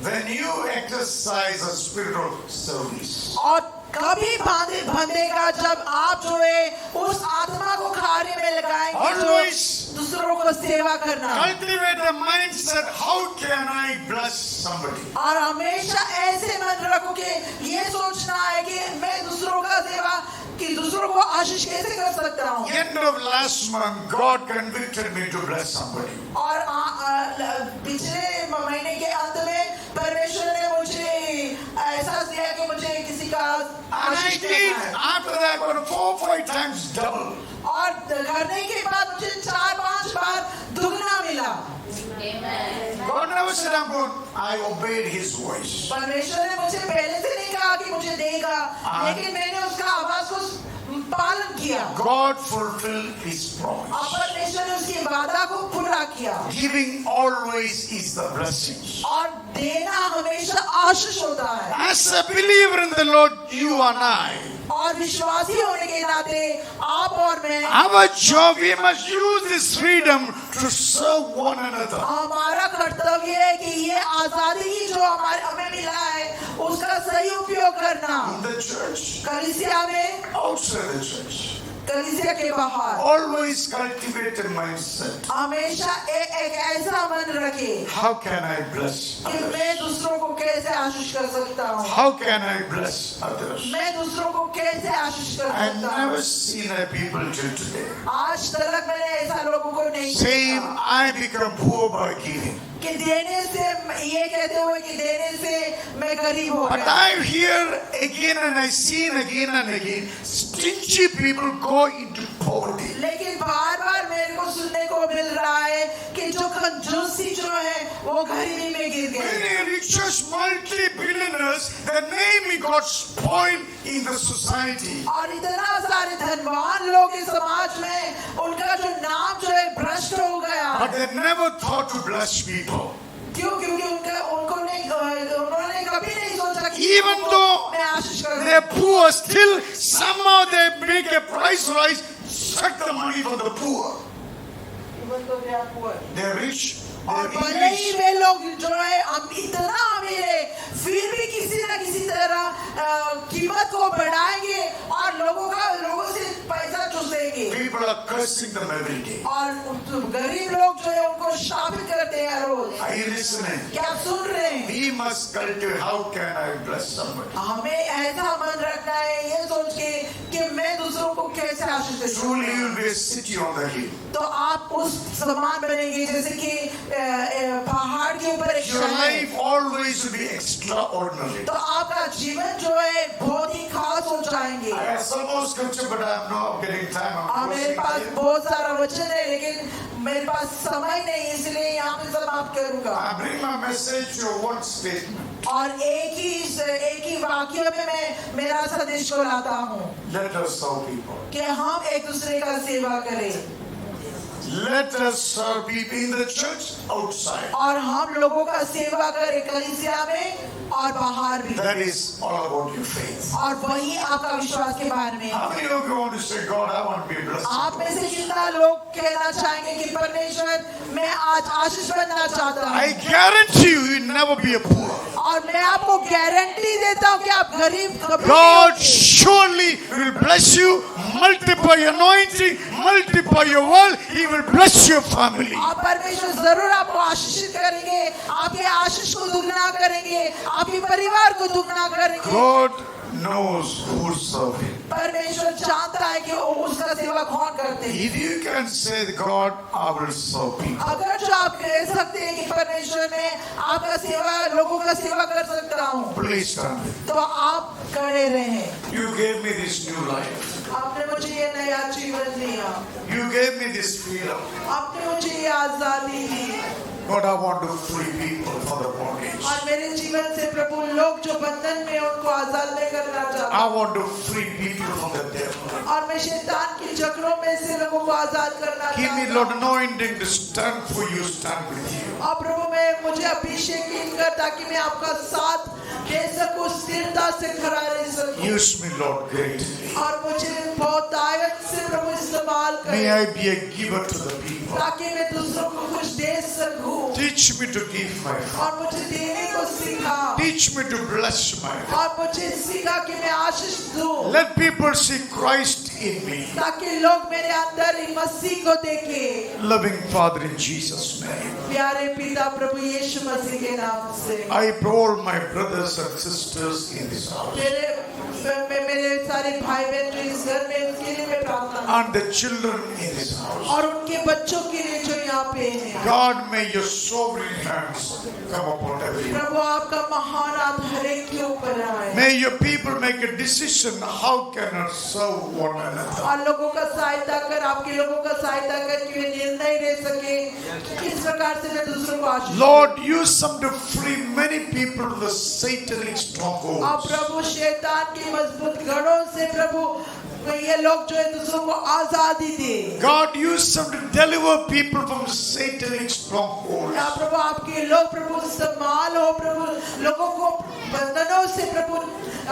when you exercise a spiritual service. और कभी बंधेगा जब आप जो है उस आत्मा को कार्य में लगाएंगे Always जो दूसरों को सेवा करना cultivate the mindset, how can I bless somebody? और हमेशा ऐसे मन रखो कि ये सोचना है कि मैं दूसरों का सेवा कि दूसरों को आशीष कैसे कर सकता हूँ End of last month, God convicted me to bless somebody. और पिछले महीने के अंत में परमेश्वर ने मुझे एहसास दिया कि मुझे किसी का And I आशीष did. देना है After that, about 4 or 5 times double. और करने के बाद मुझे 4-5 बार दुगना मिला। Amen. God never said, I obeyed his voice. परमेश्वर ने मुझे पहले से नहीं कहा कि मुझे देगा, लेकिन मैंने उसका आवाज को पालन किया। God fulfilled his और promise. परमेश्वर ने उसकी वादा को पूरा किया। Giving always is the blessing. और देना हमेशा आशीष होता है। As a believer in the Lord, you and I, और विश्वासी होने के नाते आप और मैं, our job, we must use this freedom to serve one another. हमारा कर्तव्य है कि ये आजादी की जो हमें मिला है उसका सही उपयोग करना। In the church, कलीसिया में, outside the church, कलीसिया के बाहर always cultivate a mindset. हमेशा एक ऐसा मन रखे How can I bless कि others? मैं दूसरों को कैसे आशीष कर सकता हूँ, How can I bless others? मैं दूसरों को कैसे आशीष कर I've सकता never हूँ। seen a people till today आज तक मैंने ऐसा लोगों को नहीं saying, देखा I become poor by giving. कि देने से, ये कहते हुए कि देने से मैं गरीब हो But गया। I hear again and I see again and again, stingy people go into poverty. लेकिन बार बार मेरे को सुनने को मिल रहा है कि जो कंजूसी जो है वो गरीबी में गिर गए। Many richest multi-billionaires, their name got spoiled in the society. और इतना सारे धनवान लोग इस समाज में उनका जो नाम जो है भ्रष्ट हो गया। But they never thought to bless people. क्यों? क्योंकि उन्होंने कभी नहीं सोचा कि Even though मैं आशीष करूं। they're poor, still somehow they make a price rise, suck the money from the poor. They're rich, और they're भले ही rich. वे लोग जो है हम इतना अमीर है, फिर भी किसी न किसी तरह कीमत को बढ़ाएंगे और लोगों से पैसा चूसेंगे। People are cursing them every day. और गरीब लोग जो है उनको शापित करते हैं हर रोज। Are you listening? क्या आप सुन रहे हैं? We must cultivate, how can I bless somebody? हमें ऐसा मन रखना है ये सोच के कि मैं दूसरों को कैसे आशीष दे सकूं। Truly you will be a city on the hill. तो आप उस समान बनेंगे जैसे कि पहाड़ के ऊपर एक Your शहर। life always will be extraordinary. तो आपका जीवन जो है बहुत ही खास हो जाएंगे। I have some more scripture, but I'm not getting time. I'm मेरे पास closing here. बहुत सारा वचन है लेकिन मेरे पास समय नहीं, इसलिए यहाँ पे समाप्त करूंगा। I bring my message to one statement. और एक ही वाक्य में मैं मेरा संदेश को लाता हूँ Let us serve people. कि हम एक दूसरे का सेवा करें Let us serve people in the church, outside. और हम लोगों का सेवा करें कलीसिया में और बाहर भी। That is all about your faith. और वही आपका विश्वास के बारे में। How many of you want to say, God, I want to be blessed? आप में से कितना लोग कहना चाहेंगे कि परमेश्वर मैं आज आशीष बनना चाहता हूँ। I guarantee you, you'll never be a poor. और मैं आपको गारंटी देता हूँ कि आप गरीब कभी नहीं God होंगे। surely will bless you, multiply your anointing, multiply your wealth. He will bless your family. आप परमेश्वर जरूर आपको आशीषित करेंगे, आपके आशीष को दुगना करेंगे, आपके परिवार को दुगना करेंगे। God knows who serve Him. परमेश्वर जानता है कि उसका सेवा कौन करते हैं। If you can say, God, I will serve people. अगर जो आप कह सकते हैं कि परमेश्वर मैं आपका सेवा, लोगों का सेवा कर सकता हूँ, Please stand. तो आप खड़े रहें। You gave me this new life. आपने मुझे ये नया जीवन दिया, You gave me this freedom. आपने मुझे ये आजादी दी God, I want to free people from the bondage. और मेरे जीवन से प्रभु लोग जो बंधन में उनको आजाद नहीं करना चाहता I want to free people from the devil. और मैं शैतान की जकड़ों में से लोगों को आजाद करना Give me, चाहता Lord, हूँ। anointing to stand for you, stand with you. और प्रभु मैं मुझे अभिषेक कर ताकि मैं आपका साथ दे सकूं, स्थिरता से खड़ा रह सकूं Use me, Lord, greatly. और मुझे बहुत ताकत से प्रभु इस्तेमाल May करें I be a giver to the people. ताकि मैं दूसरों को कुछ दे सकूं Teach me to give my heart. और मुझे देने को सिखा Teach me to bless my heart. और मुझे सिखा कि मैं आशीष दूं Let people see Christ in me. ताकि लोग मेरे अंदर ही मसीह को देखें। Loving Father, in Jesus' name. प्यारे पिता प्रभु यीशु मसीह के नाम से I pour my brothers and sisters in this house. तेरे मेरे सारे भाई बहन जो इस घर में उसके लिए मैं प्रार्थना करता and the children in this house. हूं। और उनके बच्चों के लिए जो यहाँ पे हैं God, may your sovereign hands come upon everyone. प्रभु आपका महान हाथ हर एक के ऊपर आए May your people make a decision how can I serve one another. और लोगों का सहायता कर आपके लोगों का सहायता कर कि वे निर्णय ले सके किस प्रकार से वे दूसरों को आशीष Lord, use them to free many people from the satanic आप strongholds. प्रभु शैतान की मजबूत गढ़ों से प्रभु ये लोग जो है दूसरों को आजादी दे God, use them to deliver people from satanic strongholds. या प्रभु आपके लोग प्रभु संभाल हो प्रभु लोगों को बंधनों से प्रभु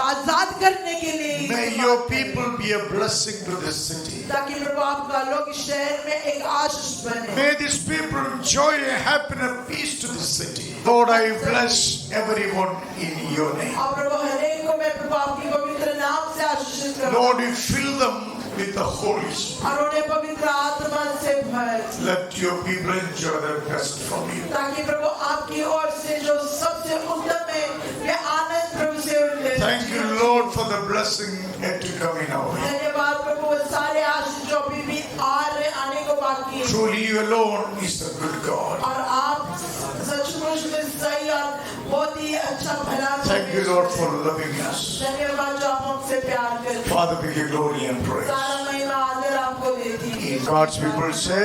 आजाद करने के लिए May your people be a blessing to this city. ताकि प्रभु आपका लोग इस शहर में एक आशीष बने May these people enjoy a happiness, peace to this city. Lord, I bless everyone in your name. और प्रभु हर एक को मैं प्रभु आपके पवित्र नाम से आशीषित करूं Lord, you fill them with the Holy Spirit. और उन्हें पवित्र आत्मा से भर Let your people enjoy the best from you. ताकि प्रभु आपकी ओर से जो सबसे उत्तम है वे आनंद प्रभु से उठे Thank you, Lord, for the blessing yet to come in our way. धन्यवाद प्रभु वो सारे आशीष जो अभी भी आने को बाकी है Truly, you alone is the good God. और आप सचमुच में सही और बहुत ही अच्छा भला Thank you, Lord, for loving us. धन्यवाद जो आप हमसे प्यार करते हैं Father, we give glory and praise. सारा महिमा आदर आपको देती है God's people say,